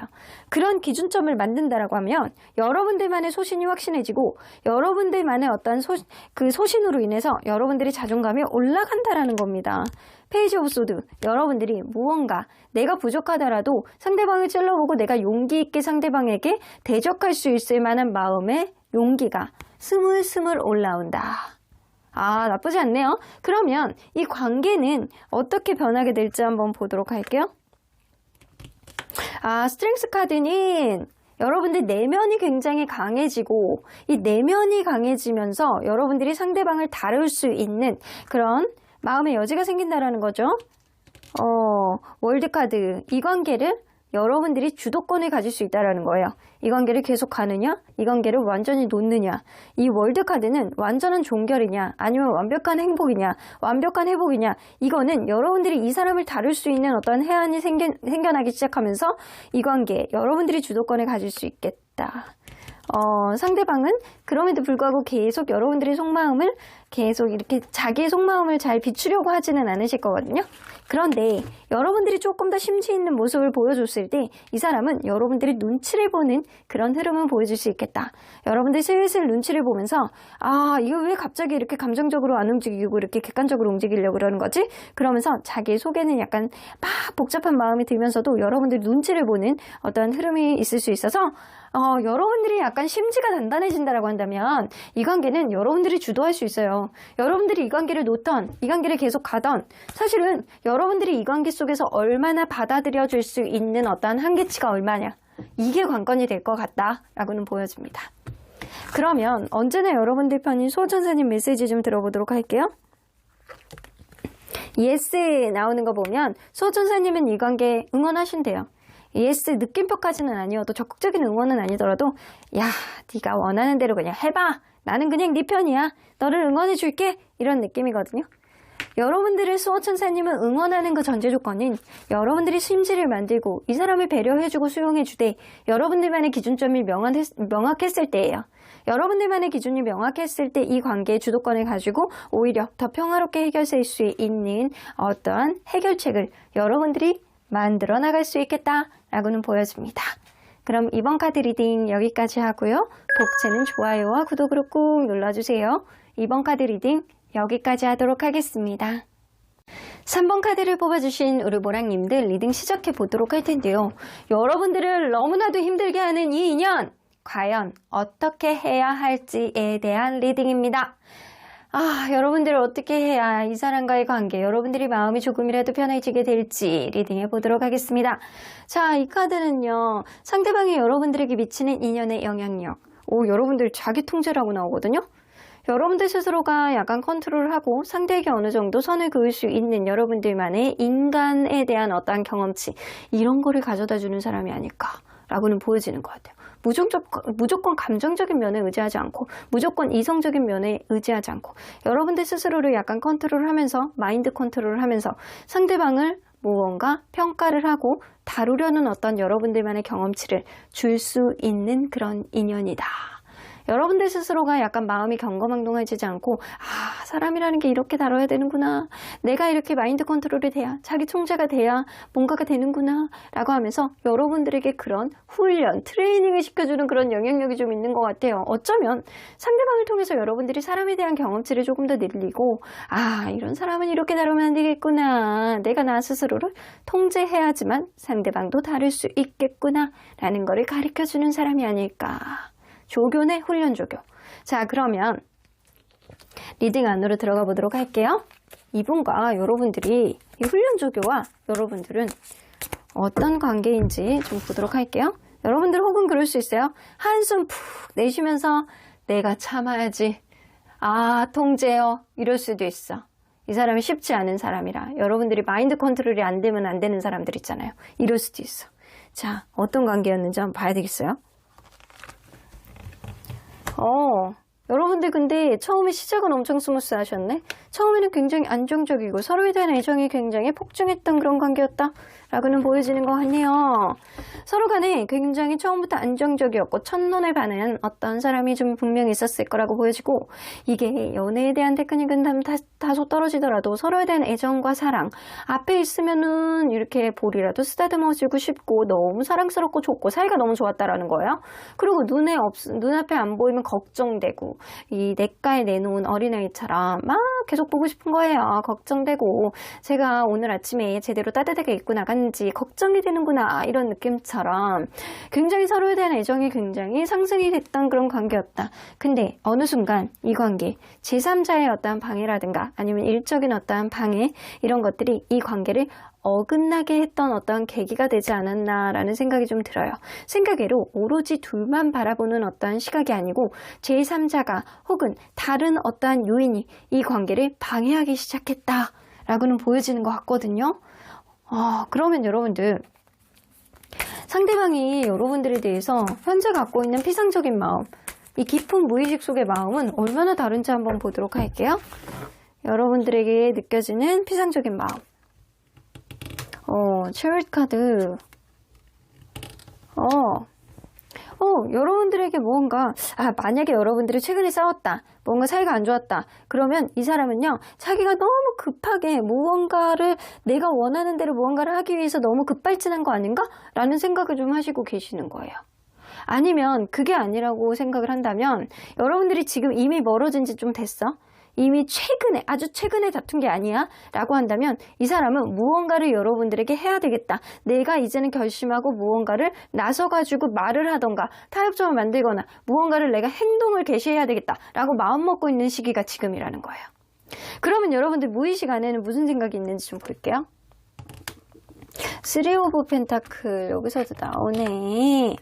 그런 기준점을 만든다라고 하면 여러분들만의 소신이 확신해지고 여러분들만의 어떤 소신으로 인해서 여러분들의 자존감이 올라간다라는 겁니다. 페이지 오브 소드, 여러분들이 무언가 내가 부족하더라도 상대방을 찔러보고 내가 용기 있게 상대방에게 대적할 수 있을 만한 마음의 용기가 스물스물 올라온다. 나쁘지 않네요. 그러면 이 관계는 어떻게 변하게 될지 한번 보도록 할게요. 스트렝스 카드는 여러분들 내면이 굉장히 강해지고 이 내면이 강해지면서 여러분들이 상대방을 다룰 수 있는 그런 마음의 여지가 생긴다라는 거죠. 월드카드, 이 관계를 여러분들이 주도권을 가질 수 있다는 거예요. 이 관계를 계속 가느냐? 이 관계를 완전히 놓느냐? 이 월드카드는 완전한 종결이냐? 아니면 완벽한 행복이냐? 완벽한 회복이냐? 이거는 여러분들이 이 사람을 다룰 수 있는 어떤 해안이 생겨나기 시작하면서 이 관계, 여러분들이 주도권을 가질 수 있겠다. 상대방은 그럼에도 불구하고 계속 여러분들의 속마음을 계속 이렇게 자기의 속마음을 잘 비추려고 하지는 않으실 거거든요. 그런데 여러분들이 조금 더 심지 있는 모습을 보여줬을 때 이 사람은 여러분들이 눈치를 보는 그런 흐름을 보여줄 수 있겠다. 여러분들이 슬슬 눈치를 보면서 이거 왜 갑자기 이렇게 감정적으로 안 움직이고 이렇게 객관적으로 움직이려고 그러는 거지? 그러면서 자기 속에는 약간 막 복잡한 마음이 들면서도 여러분들이 눈치를 보는 어떤 흐름이 있을 수 있어서 여러분들이 약간 심지가 단단해진다라고 한다면 이 관계는 여러분들이 주도할 수 있어요. 여러분들이 이 관계를 놓던, 이 관계를 계속 가던 사실은 여러분들이 이 관계 속에서 얼마나 받아들여줄 수 있는 어떠한 한계치가 얼마냐 이게 관건이 될 것 같다라고는 보여집니다. 그러면 언제나 여러분들 편인 수호천사님 메시지 좀 들어보도록 할게요. 예스 나오는 거 보면 수호천사님은 이 관계 응원하신대요. 예스 느낌표까지는 아니어도 적극적인 응원은 아니더라도 야 네가 원하는 대로 그냥 해봐. 나는 그냥 네 편이야. 너를 응원해 줄게. 이런 느낌이거든요. 여러분들을 수호천사님은 응원하는 그 전제 조건은 여러분들이 심지를 만들고 이 사람을 배려해주고 수용해주되 여러분들만의 기준점이 명확했을 때예요. 여러분들만의 기준이 명확했을 때 이 관계의 주도권을 가지고 오히려 더 평화롭게 해결될 수 있는 어떠한 해결책을 여러분들이 만들어 나갈 수 있겠다라고는 보여집니다. 그럼 이번 카드 리딩 여기까지 하고요. 복채는 좋아요와 구독으로 꾹 눌러주세요. 이번 카드 리딩 여기까지 하도록 하겠습니다. 3번 카드를 뽑아주신 우리 모랑님들 리딩 시작해 보도록 할 텐데요. 여러분들을 너무나도 힘들게 하는 이 인연 과연 어떻게 해야 할지에 대한 리딩입니다. 여러분들 어떻게 해야 이 사람과의 관계, 여러분들이 마음이 조금이라도 편해지게 될지 리딩해 보도록 하겠습니다. 자, 이 카드는요. 상대방이 여러분들에게 미치는 인연의 영향력. 여러분들 자기 통제라고 나오거든요. 여러분들 스스로가 약간 컨트롤하고 상대에게 어느 정도 선을 그을 수 있는 여러분들만의 인간에 대한 어떠한 경험치 이런 거를 가져다 주는 사람이 아닐까라고는 보여지는 것 같아요. 무조건 감정적인 면에 의지하지 않고 무조건 이성적인 면에 의지하지 않고 여러분들 스스로를 약간 컨트롤하면서 마인드 컨트롤을 하면서 상대방을 무언가 평가를 하고 다루려는 어떤 여러분들만의 경험치를 줄 수 있는 그런 인연이다. 여러분들 스스로가 약간 마음이 경거망동해지지 않고 사람이라는 게 이렇게 다뤄야 되는구나. 내가 이렇게 마인드 컨트롤이 돼야 자기 총재가 돼야 뭔가가 되는구나 라고 하면서 여러분들에게 그런 훈련, 트레이닝을 시켜주는 그런 영향력이 좀 있는 것 같아요. 어쩌면 상대방을 통해서 여러분들이 사람에 대한 경험치를 조금 더 늘리고 이런 사람은 이렇게 다루면 안 되겠구나. 내가 나 스스로를 통제해야지만 상대방도 다룰 수 있겠구나 라는 거를 가르쳐주는 사람이 아닐까. 조교네 훈련 조교. 자, 그러면 리딩 안으로 들어가 보도록 할게요. 이분과 여러분들이 이 훈련 조교와 여러분들은 어떤 관계인지 좀 보도록 할게요. 여러분들 혹은 그럴 수 있어요. 한숨 푹 내쉬면서 내가 참아야지. 통제요. 이럴 수도 있어. 이 사람이 쉽지 않은 사람이라 여러분들이 마인드 컨트롤이 안 되면 안 되는 사람들 있잖아요. 이럴 수도 있어. 자, 어떤 관계였는지 한번 봐야 되겠어요. 여러분들 근데 처음에 시작은 엄청 스무스 하셨네? 처음에는 굉장히 안정적이고 서로에 대한 애정이 굉장히 폭증했던 그런 관계였다 라고는 보여지는 것 같네요. 서로 간에 굉장히 처음부터 안정적이었고 첫눈에 반한 어떤 사람이 좀 분명히 있었을 거라고 보여지고 이게 연애에 대한 테크닉은 다소 떨어지더라도 서로에 대한 애정과 사랑 앞에 있으면은 이렇게 볼이라도 쓰다듬어주고 싶고 너무 사랑스럽고 좋고 사이가 너무 좋았다라는 거예요. 그리고 눈앞에 안 보이면 걱정되고 이 냇가에 내놓은 어린아이처럼 막 계속 보고 싶은 거예요. 걱정되고 제가 오늘 아침에 제대로 따뜻하게 입고 나갔는지 걱정이 되는구나 이런 느낌처럼 굉장히 서로에 대한 애정이 굉장히 상승이 됐던 그런 관계였다. 근데 어느 순간 이 관계 제3자의 어떠한 방해라든가 아니면 일적인 어떠한 방해 이런 것들이 이 관계를 어긋나게 했던 어떤 계기가 되지 않았나라는 생각이 좀 들어요. 생각외로 오로지 둘만 바라보는 어떠한 시각이 아니고 제3자가 혹은 다른 어떠한 요인이 이 관계를 방해하기 시작했다라고는 보여지는 것 같거든요. 그러면 여러분들 상대방이 여러분들에 대해서 현재 갖고 있는 피상적인 마음 이 깊은 무의식 속의 마음은 얼마나 다른지 한번 보도록 할게요. 여러분들에게 느껴지는 피상적인 마음 체리엇 카드 여러분들에게 무언가, 만약에 여러분들이 최근에 싸웠다, 뭔가 사이가 안 좋았다, 그러면 이 사람은요, 자기가 너무 급하게 무언가를, 내가 원하는 대로 무언가를 하기 위해서 너무 급발진한 거 아닌가? 라는 생각을 좀 하시고 계시는 거예요. 아니면 그게 아니라고 생각을 한다면, 여러분들이 지금 이미 멀어진 지 좀 됐어? 이미 최근에, 아주 최근에 다툰 게 아니야? 라고 한다면 이 사람은 무언가를 여러분들에게 해야 되겠다. 내가 이제는 결심하고 무언가를 나서가지고 말을 하던가 타협점을 만들거나 무언가를 내가 행동을 개시해야 되겠다. 라고 마음먹고 있는 시기가 지금이라는 거예요. 그러면 여러분들 무의식 안에는 무슨 생각이 있는지 좀 볼게요. 3 오브 펜타클 여기서도 나오네.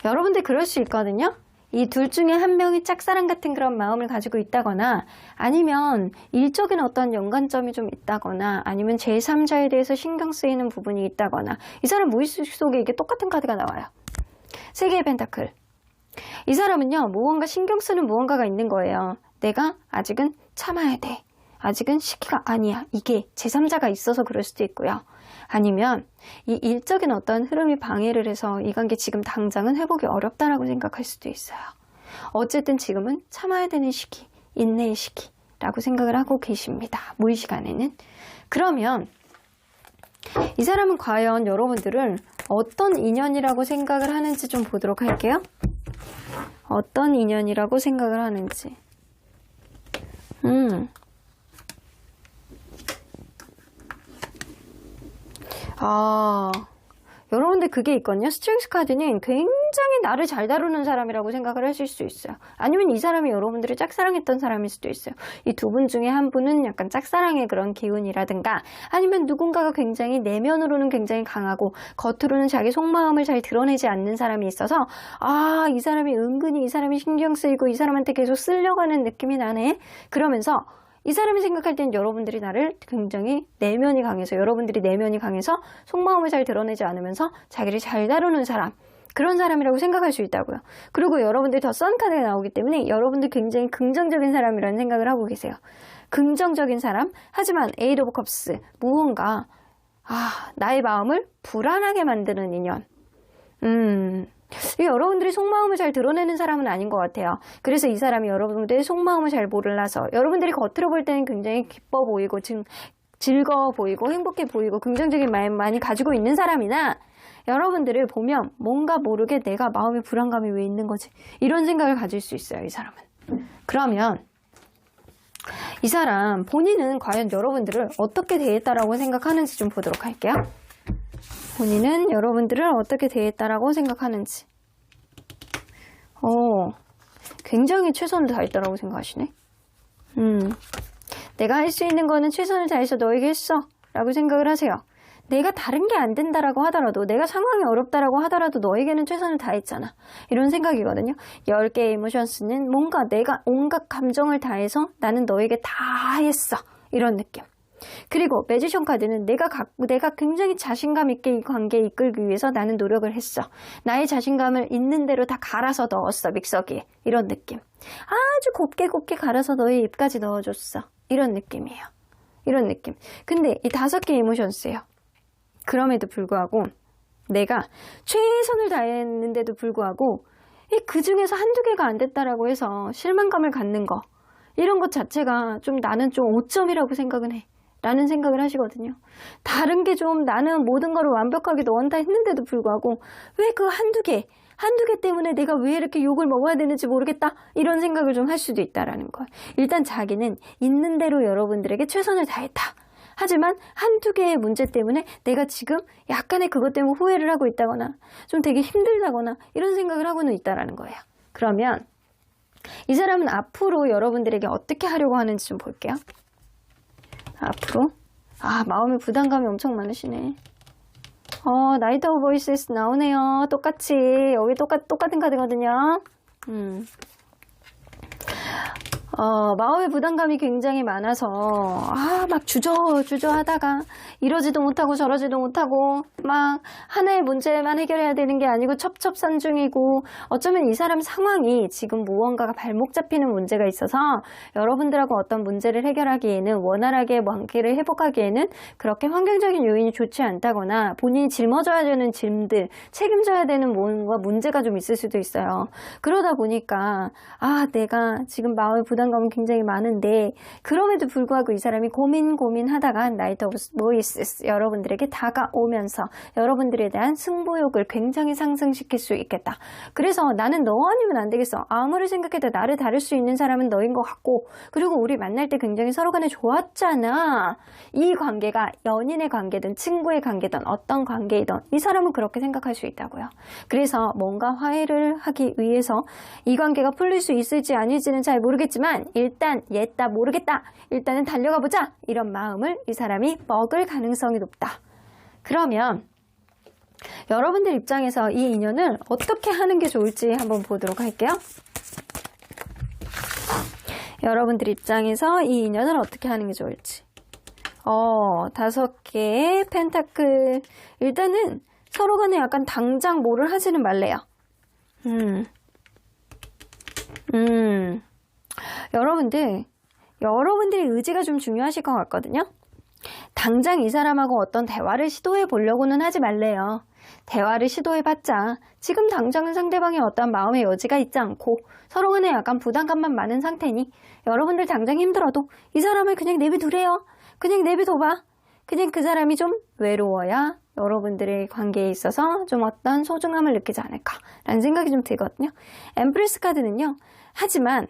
여러분들 그럴 수 있거든요. 이 둘 중에 한 명이 짝사랑 같은 그런 마음을 가지고 있다거나 아니면 일적인 어떤 연관점이 좀 있다거나 아니면 제3자에 대해서 신경 쓰이는 부분이 있다거나 이 사람 무의식 속에 이게 똑같은 카드가 나와요. 3개의 펜타클. 이 사람은요, 무언가 신경 쓰는 무언가가 있는 거예요. 내가 아직은 참아야 돼. 아직은 시기가 아니야. 이게 제3자가 있어서 그럴 수도 있고요. 아니면 이 일적인 어떤 흐름이 방해를 해서 이 관계 지금 당장은 회복이 어렵다라고 생각할 수도 있어요. 어쨌든 지금은 참아야 되는 시기, 인내의 시기라고 생각을 하고 계십니다. 무의식 안에는. 그러면 이 사람은 과연 여러분들을 어떤 인연이라고 생각을 하는지 좀 보도록 할게요. 어떤 인연이라고 생각을 하는지. 여러분들 그게 있거든요. 스트렝스 카드는 굉장히 나를 잘 다루는 사람이라고 생각을 하실 수 있어요. 아니면 이 사람이 여러분들을 짝사랑했던 사람일 수도 있어요. 이 두 분 중에 한 분은 약간 짝사랑의 그런 기운이라든가 아니면 누군가가 굉장히 내면으로는 굉장히 강하고 겉으로는 자기 속마음을 잘 드러내지 않는 사람이 있어서 이 사람이 은근히 이 사람이 신경 쓰이고 이 사람한테 계속 쓸려가는 느낌이 나네. 그러면서 이 사람이 생각할 땐 여러분들이 나를 굉장히 내면이 강해서 여러분들이 내면이 강해서 속마음을 잘 드러내지 않으면서 자기를 잘 다루는 사람 그런 사람이라고 생각할 수 있다고요. 그리고 여러분들이 더 선 카드가 나오기 때문에 여러분들 굉장히 긍정적인 사람이라는 생각을 하고 계세요. 긍정적인 사람 하지만 에이드 오브 컵스 무언가 나의 마음을 불안하게 만드는 인연 여러분들이 속마음을 잘 드러내는 사람은 아닌 것 같아요. 그래서 이 사람이 여러분들의 속마음을 잘 몰라서 여러분들이 겉으로 볼 때는 굉장히 기뻐 보이고 즐거워 보이고 행복해 보이고 긍정적인 마음 많이 가지고 있는 사람이나 여러분들을 보면 뭔가 모르게 내가 마음에 불안감이 왜 있는 거지? 이런 생각을 가질 수 있어요. 이 사람은. 그러면 이 사람 본인은 과연 여러분들을 어떻게 대했다라고 생각하는지 좀 보도록 할게요. 본인은 여러분들을 어떻게 대했다라고 생각하는지. 굉장히 최선을 다했다라고 생각하시네. 내가 할 수 있는 거는 최선을 다해서 너에게 했어 라고 생각을 하세요. 내가 다른 게 안 된다라고 하더라도 내가 상황이 어렵다라고 하더라도 너에게는 최선을 다했잖아. 이런 생각이거든요. 10개의 이모션스는 뭔가 내가 온갖 감정을 다해서 나는 너에게 다 했어. 이런 느낌. 그리고 매지션 카드는 내가 굉장히 자신감 있게 이 관계에 이끌기 위해서 나는 노력을 했어. 나의 자신감을 있는 대로 다 갈아서 넣었어. 믹서기에. 이런 느낌. 아주 곱게 갈아서 너의 입까지 넣어줬어. 이런 느낌이에요. 이런 느낌. 근데 이 5개 이모션스예요. 그럼에도 불구하고 내가 최선을 다했는데도 불구하고 그 중에서 한두 개가 안 됐다라고 해서 실망감을 갖는 거 이런 것 자체가 좀 나는 좀 오점이라고 생각은 해. 라는 생각을 하시거든요. 다른 게 좀 나는 모든 거를 완벽하게 너한테 했는데도 불구하고 왜 그 한두 개 때문에 내가 왜 이렇게 욕을 먹어야 되는지 모르겠다 이런 생각을 좀 할 수도 있다라는 거예요. 일단 자기는 있는 대로 여러분들에게 최선을 다했다. 하지만 한두 개의 문제 때문에 내가 지금 약간의 그것 때문에 후회를 하고 있다거나 좀 되게 힘들다거나 이런 생각을 하고는 있다라는 거예요. 그러면 이 사람은 앞으로 여러분들에게 어떻게 하려고 하는지 좀 볼게요. 앞으로 마음에 부담감이 엄청 많으시네. 나이트 오브 보이스에스 나오네요. 똑같이 여기 똑같은 카드거든요. 마음의 부담감이 굉장히 많아서, 막 주저하다가, 이러지도 못하고 저러지도 못하고, 막, 하나의 문제만 해결해야 되는 게 아니고, 첩첩산중이고, 어쩌면 이 사람 상황이 지금 무언가가 발목 잡히는 문제가 있어서, 여러분들하고 어떤 문제를 해결하기에는, 원활하게 관계를 회복하기에는, 그렇게 환경적인 요인이 좋지 않다거나, 본인이 짊어져야 되는 짐들, 책임져야 되는 뭔가 문제가 좀 있을 수도 있어요. 그러다 보니까, 내가 지금 마음의 부담감은 굉장히 많은데 그럼에도 불구하고 이 사람이 고민하다가 나이트 오브 보이스 여러분들에게 다가오면서 여러분들에 대한 승부욕을 굉장히 상승시킬 수 있겠다. 그래서 나는 너 아니면 안 되겠어. 아무리 생각해도 나를 다룰 수 있는 사람은 너인 것 같고, 그리고 우리 만날 때 굉장히 서로 간에 좋았잖아. 이 관계가 연인의 관계든 친구의 관계든 어떤 관계이든 이 사람은 그렇게 생각할 수 있다고요. 그래서 뭔가 화해를 하기 위해서 이 관계가 풀릴 수 있을지 아닐지는 잘 모르겠지만 일단 얘다 모르겠다. 일단은 달려가 보자. 이런 마음을 이 사람이 먹을 가능성이 높다. 그러면 여러분들 입장에서 이 인연을 어떻게 하는 게 좋을지 한번 보도록 할게요. 여러분들 입장에서 이 인연을 어떻게 하는 게 좋을지. 5개의 펜타클. 일단은 서로 간에 약간 당장 뭐를 하지는 말래요. 여러분들의 의지가 좀 중요하실 것 같거든요. 당장 이 사람하고 어떤 대화를 시도해 보려고는 하지 말래요. 대화를 시도해봤자 지금 당장은 상대방의 어떤 마음의 여지가 있지 않고 서로 간에 약간 부담감만 많은 상태니 여러분들 당장 힘들어도 이 사람을 그냥 내비두래요. 그냥 내비둬봐. 그냥 그 사람이 좀 외로워야 여러분들의 관계에 있어서 좀 어떤 소중함을 느끼지 않을까라는 생각이 좀 들거든요. 엠프레스 카드는요. 하지만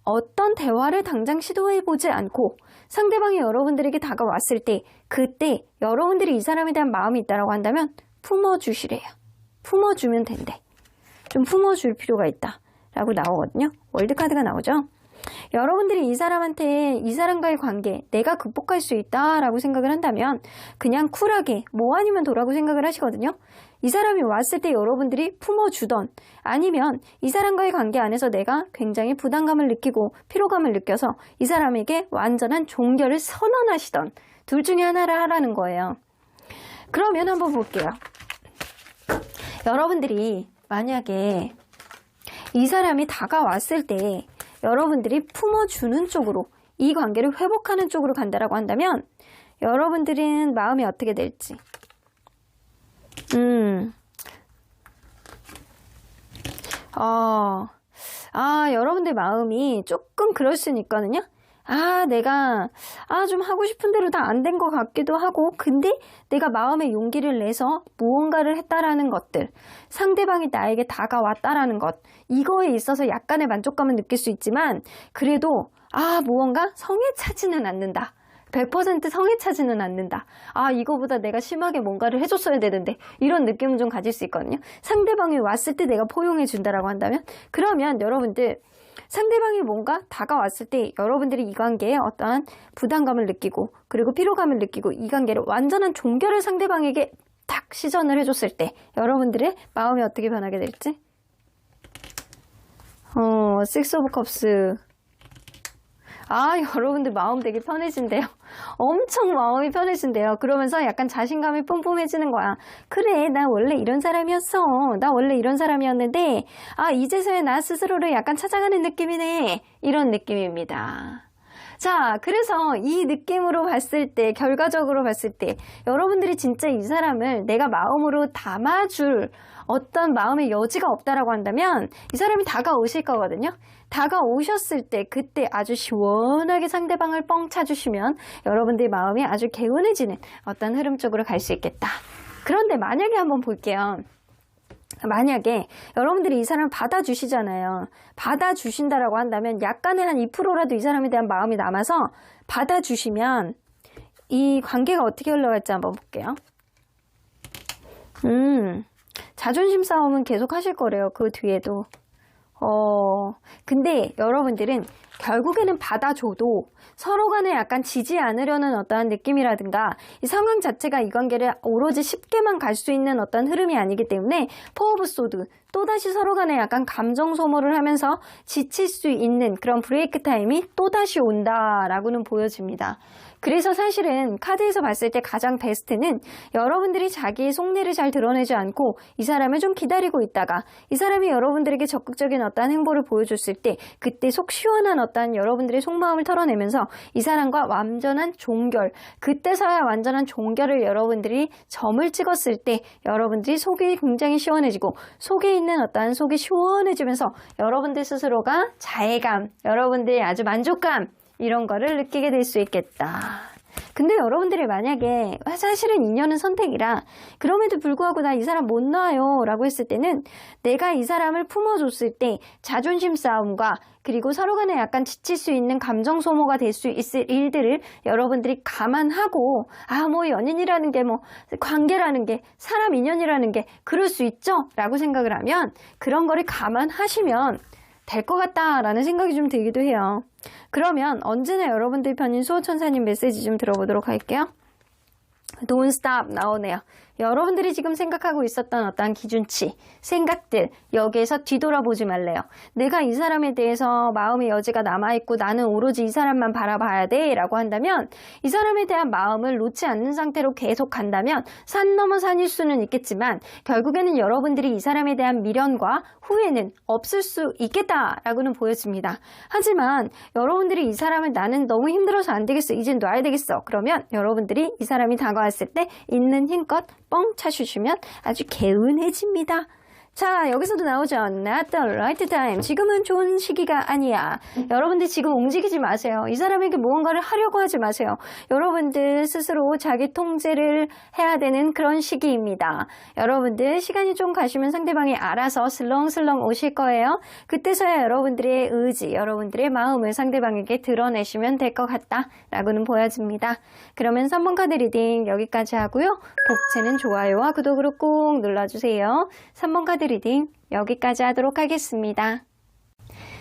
어떤 대화를 당장 시도해보지 않고 상대방이 여러분들에게 다가왔을 때 그때 여러분들이 이 사람에 대한 마음이 있다고 한다면 품어주시래요. 품어주면 된대. 좀 품어줄 필요가 있다 라고 나오거든요. 월드카드가 나오죠. 여러분들이 이 사람한테 이 사람과의 관계 내가 극복할 수 있다라고 생각을 한다면 그냥 쿨하게 뭐 아니면 도라고 생각을 하시거든요. 이 사람이 왔을 때 여러분들이 품어주던 아니면 이 사람과의 관계 안에서 내가 굉장히 부담감을 느끼고 피로감을 느껴서 이 사람에게 완전한 종결을 선언하시던 둘 중에 하나를 하라는 거예요. 그러면 한번 볼게요. 여러분들이 만약에 이 사람이 다가왔을 때 여러분들이 품어주는 쪽으로 이 관계를 회복하는 쪽으로 간다라고 한다면 여러분들은 마음이 어떻게 될지 여러분들 마음이 조금 그럴 수는 있거든요. 내가 좀 하고 싶은 대로 다 안 된 것 같기도 하고 근데 내가 마음의 용기를 내서 무언가를 했다라는 것들 상대방이 나에게 다가왔다라는 것 이거에 있어서 약간의 만족감은 느낄 수 있지만 그래도 무언가 성에 차지는 않는다. 100% 성에 차지는 않는다. 이거보다 내가 심하게 뭔가를 해줬어야 되는데 이런 느낌은 좀 가질 수 있거든요. 상대방이 왔을 때 내가 포용해 준다라고 한다면 그러면 여러분들 상대방이 뭔가 다가왔을 때 여러분들이 이 관계에 어떠한 부담감을 느끼고 그리고 피로감을 느끼고 이 관계를 완전한 종결을 상대방에게 딱 시전을 해줬을 때 여러분들의 마음이 어떻게 변하게 될지 식스 오브 컵스 여러분들 마음 되게 편해진대요. 엄청 마음이 편해진대요. 그러면서 약간 자신감이 뿜뿜해지는 거야. 그래, 나 원래 이런 사람이었어. 나 원래 이런 사람이었는데, 이제서야 나 스스로를 약간 찾아가는 느낌이네. 이런 느낌입니다. 자, 그래서 이 느낌으로 봤을 때, 결과적으로 봤을 때, 여러분들이 진짜 이 사람을 내가 마음으로 담아줄 어떤 마음의 여지가 없다라고 한다면 이 사람이 다가오실 거거든요. 다가오셨을 때 그때 아주 시원하게 상대방을 뻥 차주시면 여러분들의 마음이 아주 개운해지는 어떤 흐름 쪽으로 갈 수 있겠다. 그런데 만약에 한번 볼게요. 만약에 여러분들이 이 사람을 받아주시잖아요. 받아주신다라고 한다면 약간의 한 2%라도 이 사람에 대한 마음이 남아서 받아주시면 이 관계가 어떻게 흘러갈지 한번 볼게요. 자존심 싸움은 계속 하실 거래요. 그 뒤에도. 근데 여러분들은 결국에는 받아줘도 서로 간에 약간 지지 않으려는 어떠한 느낌이라든가 이 상황 자체가 이 관계를 오로지 쉽게만 갈 수 있는 어떤 흐름이 아니기 때문에 포 오브 소드 또다시 서로 간에 약간 감정 소모를 하면서 지칠 수 있는 그런 브레이크 타임이 또다시 온다라고는 보여집니다. 그래서 사실은 카드에서 봤을 때 가장 베스트는 여러분들이 자기의 속내를 잘 드러내지 않고 이 사람을 좀 기다리고 있다가 이 사람이 여러분들에게 적극적인 어떤 행보를 보여줬을 때 그때 속 시원한 어떤 여러분들의 속마음을 털어내면서 이 사람과 완전한 종결, 그때서야 완전한 종결을 여러분들이 점을 찍었을 때 여러분들이 속이 굉장히 시원해지고 속에 있는 어떤 속이 시원해지면서 여러분들 스스로가 자애감, 여러분들의 아주 만족감 이런 거를 느끼게 될 수 있겠다. 근데 여러분들이 만약에 사실은 인연은 선택이라 그럼에도 불구하고 나 이 사람 못 놔요 라고 했을 때는 내가 이 사람을 품어줬을 때 자존심 싸움과 그리고 서로 간에 약간 지칠 수 있는 감정 소모가 될 수 있을 일들을 여러분들이 감안하고 뭐 연인이라는 게 뭐 관계라는 게 사람 인연이라는 게 그럴 수 있죠 라고 생각을 하면 그런 거를 감안하시면 될 것 같다라는 생각이 좀 들기도 해요. 그러면 언제나 여러분들 편인 수호천사님 메시지 좀 들어보도록 할게요. Don't stop 나오네요. 여러분들이 지금 생각하고 있었던 어떤 기준치, 생각들 여기에서 뒤돌아보지 말래요. 내가 이 사람에 대해서 마음의 여지가 남아있고 나는 오로지 이 사람만 바라봐야 돼 라고 한다면 이 사람에 대한 마음을 놓지 않는 상태로 계속 간다면 산 넘어 산일 수는 있겠지만 결국에는 여러분들이 이 사람에 대한 미련과 후회는 없을 수 있겠다라고는 보여집니다. 하지만 여러분들이 이 사람을 나는 너무 힘들어서 안 되겠어. 이젠 놔야 되겠어. 그러면 여러분들이 이 사람이 다가왔을 때 있는 힘껏 뻥 차주시면 아주 개운해집니다. 자, 여기서도 나오죠. Not the right time. 지금은 좋은 시기가 아니야. 여러분들 지금 움직이지 마세요. 이 사람에게 무언가를 하려고 하지 마세요. 여러분들 스스로 자기 통제를 해야 되는 그런 시기입니다. 여러분들 시간이 좀 가시면 상대방이 알아서 슬렁슬렁 오실 거예요. 그때서야 여러분들의 의지, 여러분들의 마음을 상대방에게 드러내시면 될 것 같다라고는 보여집니다. 그러면 3번 카드 리딩 여기까지 하고요. 복채는 좋아요와 구독으로 꾹 눌러주세요. 3번 카드 리딩 여기까지 하도록 하겠습니다.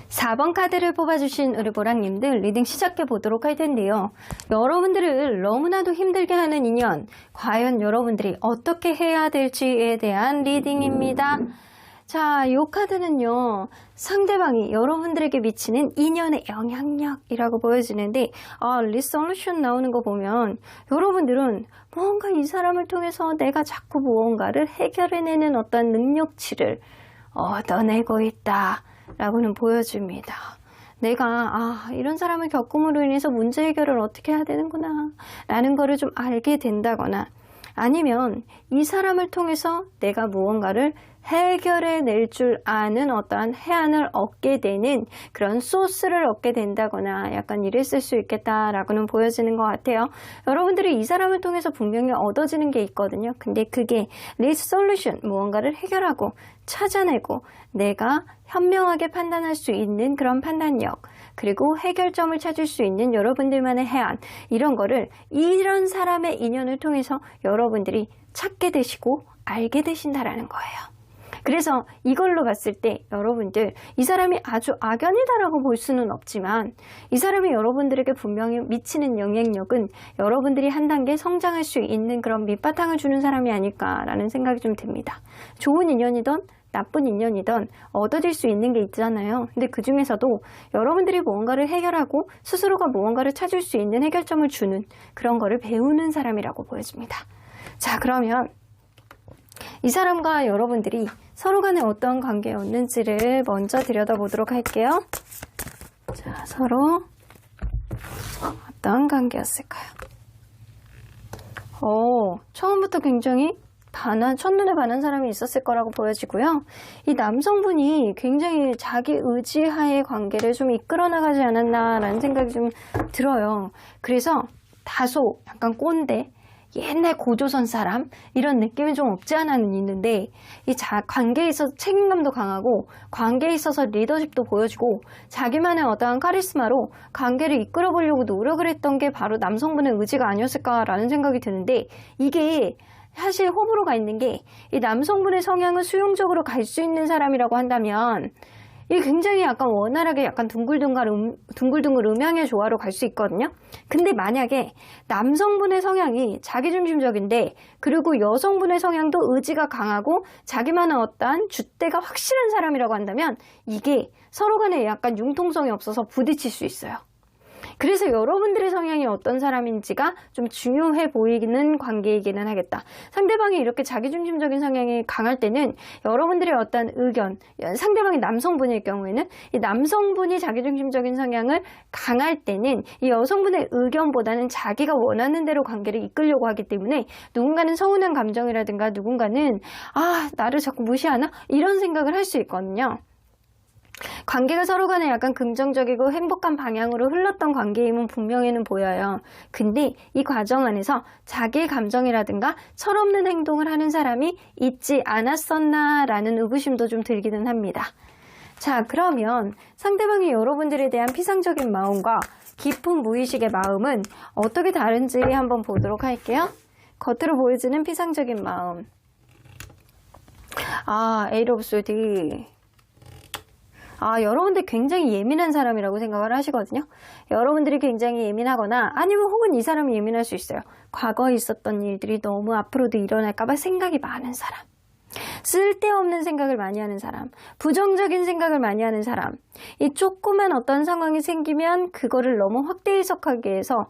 4번 카드를 뽑아주신 우리 보랑님들 리딩 시작해 보도록 할 텐데요. 여러분들을 너무나도 힘들게 하는 인연, 과연 여러분들이 어떻게 해야 될지에 대한 리딩입니다. 자, 이 카드는요, 상대방이 여러분들에게 미치는 인연의 영향력이라고 보여지는데, 리솔루션 나오는 거 보면, 여러분들은 뭔가 이 사람을 통해서 내가 자꾸 무언가를 해결해내는 어떤 능력치를 얻어내고 있다라고는 보여줍니다. 내가 이런 사람을 겪음으로 인해서 문제 해결을 어떻게 해야 되는구나 라는 거를 좀 알게 된다거나 아니면 이 사람을 통해서 내가 무언가를 해결해낼 줄 아는 어떠한 해안을 얻게 되는 그런 소스를 얻게 된다거나 약간 이랬을 수 있겠다라고는 보여지는 것 같아요. 여러분들이 이 사람을 통해서 분명히 얻어지는 게 있거든요. 근데 그게 리솔루션, 무언가를 해결하고 찾아내고 내가 현명하게 판단할 수 있는 그런 판단력 그리고 해결점을 찾을 수 있는 여러분들만의 해안 이런 거를 이런 사람의 인연을 통해서 여러분들이 찾게 되시고 알게 되신다라는 거예요. 그래서 이걸로 봤을 때 여러분들 이 사람이 아주 악연이다라고 볼 수는 없지만 이 사람이 여러분들에게 분명히 미치는 영향력은 여러분들이 한 단계 성장할 수 있는 그런 밑바탕을 주는 사람이 아닐까라는 생각이 좀 듭니다. 좋은 인연이든 나쁜 인연이든 얻어질 수 있는 게 있잖아요. 근데 그 중에서도 여러분들이 무언가를 해결하고 스스로가 무언가를 찾을 수 있는 해결점을 주는 그런 거를 배우는 사람이라고 보여집니다. 자, 그러면 이 사람과 여러분들이 서로 간에 어떤 관계였는지를 먼저 들여다보도록 할게요. 자, 서로 어떤 관계였을까요? 처음부터 굉장히 첫눈에 반한 사람이 있었을 거라고 보여지고요. 이 남성분이 굉장히 자기 의지하에 관계를 좀 이끌어 나가지 않았나라는 생각이 좀 들어요. 그래서 다소 약간 꼰대, 옛날 고조선 사람 이런 느낌이 좀 없지 않아는 있는데 이 관계에 있어서 책임감도 강하고 관계에 있어서 리더십도 보여주고 자기만의 어떠한 카리스마로 관계를 이끌어 보려고 노력을 했던 게 바로 남성분의 의지가 아니었을까라는 생각이 드는데 이게 사실 호불호가 있는 게 이 남성분의 성향을 수용적으로 갈 수 있는 사람이라고 한다면 이게 굉장히 약간 원활하게 약간 둥글둥글 음양의 조화로 갈 수 있거든요. 근데 만약에 남성분의 성향이 자기중심적인데 그리고 여성분의 성향도 의지가 강하고 자기만의 어떠한 줏대가 확실한 사람이라고 한다면 이게 서로 간에 약간 융통성이 없어서 부딪힐 수 있어요. 그래서 여러분들의 성향이 어떤 사람인지가 좀 중요해 보이는 관계이기는 하겠다. 상대방이 이렇게 자기중심적인 성향이 강할 때는 여러분들의 어떤 의견, 상대방이 남성분일 경우에는 이 남성분이 자기중심적인 성향을 강할 때는 이 여성분의 의견보다는 자기가 원하는 대로 관계를 이끌려고 하기 때문에 누군가는 서운한 감정이라든가 누군가는 나를 자꾸 무시하나? 이런 생각을 할 수 있거든요. 관계가 서로 간에 약간 긍정적이고 행복한 방향으로 흘렀던 관계임은 분명히는 보여요. 근데 이 과정 안에서 자기의 감정이라든가 철없는 행동을 하는 사람이 있지 않았었나라는 의구심도 좀 들기는 합니다. 자, 그러면 상대방이 여러분들에 대한 피상적인 마음과 깊은 무의식의 마음은 어떻게 다른지 한번 보도록 할게요. 겉으로 보여지는 피상적인 마음. 에이트 오브 소디. 여러분들 굉장히 예민한 사람이라고 생각을 하시거든요. 여러분들이 굉장히 예민하거나 아니면 혹은 이 사람이 예민할 수 있어요. 과거에 있었던 일들이 너무 앞으로도 일어날까봐 생각이 많은 사람. 쓸데없는 생각을 많이 하는 사람, 부정적인 생각을 많이 하는 사람, 이 조그만 어떤 상황이 생기면 그거를 너무 확대 해석해서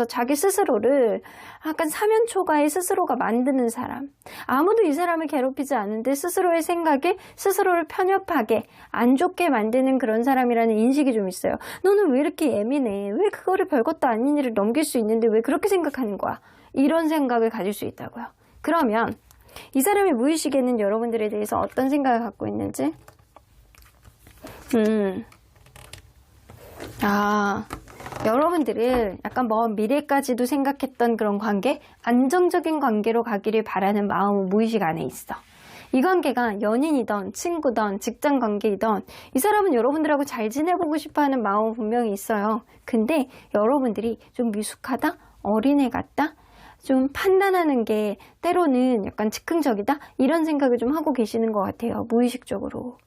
자기 스스로를 약간 사면초가의 스스로가 만드는 사람, 아무도 이 사람을 괴롭히지 않는데 스스로의 생각에 스스로를 편협하게 안 좋게 만드는 그런 사람이라는 인식이 좀 있어요. 너는 왜 이렇게 예민해? 왜 그거를 별것도 아닌 일을 넘길 수 있는데 왜 그렇게 생각하는 거야? 이런 생각을 가질 수 있다고요. 그러면 이 사람의 무의식에는 여러분들에 대해서 어떤 생각을 갖고 있는지? 여러분들을 약간 먼 미래까지도 생각했던 그런 관계, 안정적인 관계로 가기를 바라는 마음은 무의식 안에 있어. 이 관계가 연인이든 친구든 직장 관계이든 이 사람은 여러분들하고 잘 지내보고 싶어하는 마음은 분명히 있어요. 근데 여러분들이 좀 미숙하다? 어린애 같다? 좀 판단하는 게 때로는 약간 즉흥적이다? 이런 생각을 좀 하고 계시는 것 같아요. 무의식적으로.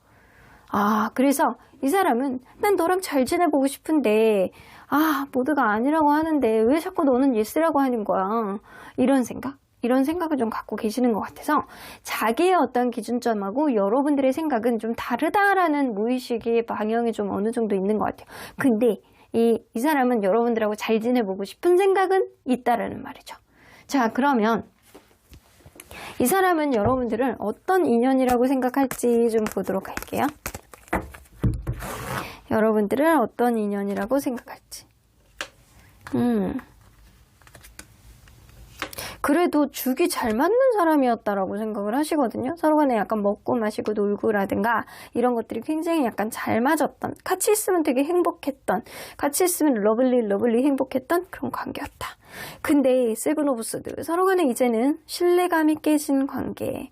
그래서 이 사람은 난 너랑 잘 지내보고 싶은데 모두가 아니라고 하는데 왜 자꾸 너는 예스라고 하는 거야? 이런 생각을 좀 갖고 계시는 것 같아서 자기의 어떤 기준점하고 여러분들의 생각은 좀 다르다라는 무의식의 방향이 좀 어느 정도 있는 것 같아요. 근데 이 사람은 여러분들하고 잘 지내보고 싶은 생각은 있다라는 말이죠. 자, 그러면 이 사람은 여러분들을 어떤 인연이라고 생각할지 좀 보도록 할게요. 여러분들을 어떤 인연이라고 생각할지. 그래도 죽이 잘 맞는 사람이었다라고 생각을 하시거든요. 서로 간에 약간 먹고 마시고 놀고라든가 이런 것들이 굉장히 약간 잘 맞았던, 같이 있으면 되게 행복했던, 같이 있으면 러블리 행복했던 그런 관계였다. 근데 세븐 오브 소드, 서로 간에 이제는 신뢰감이 깨진 관계,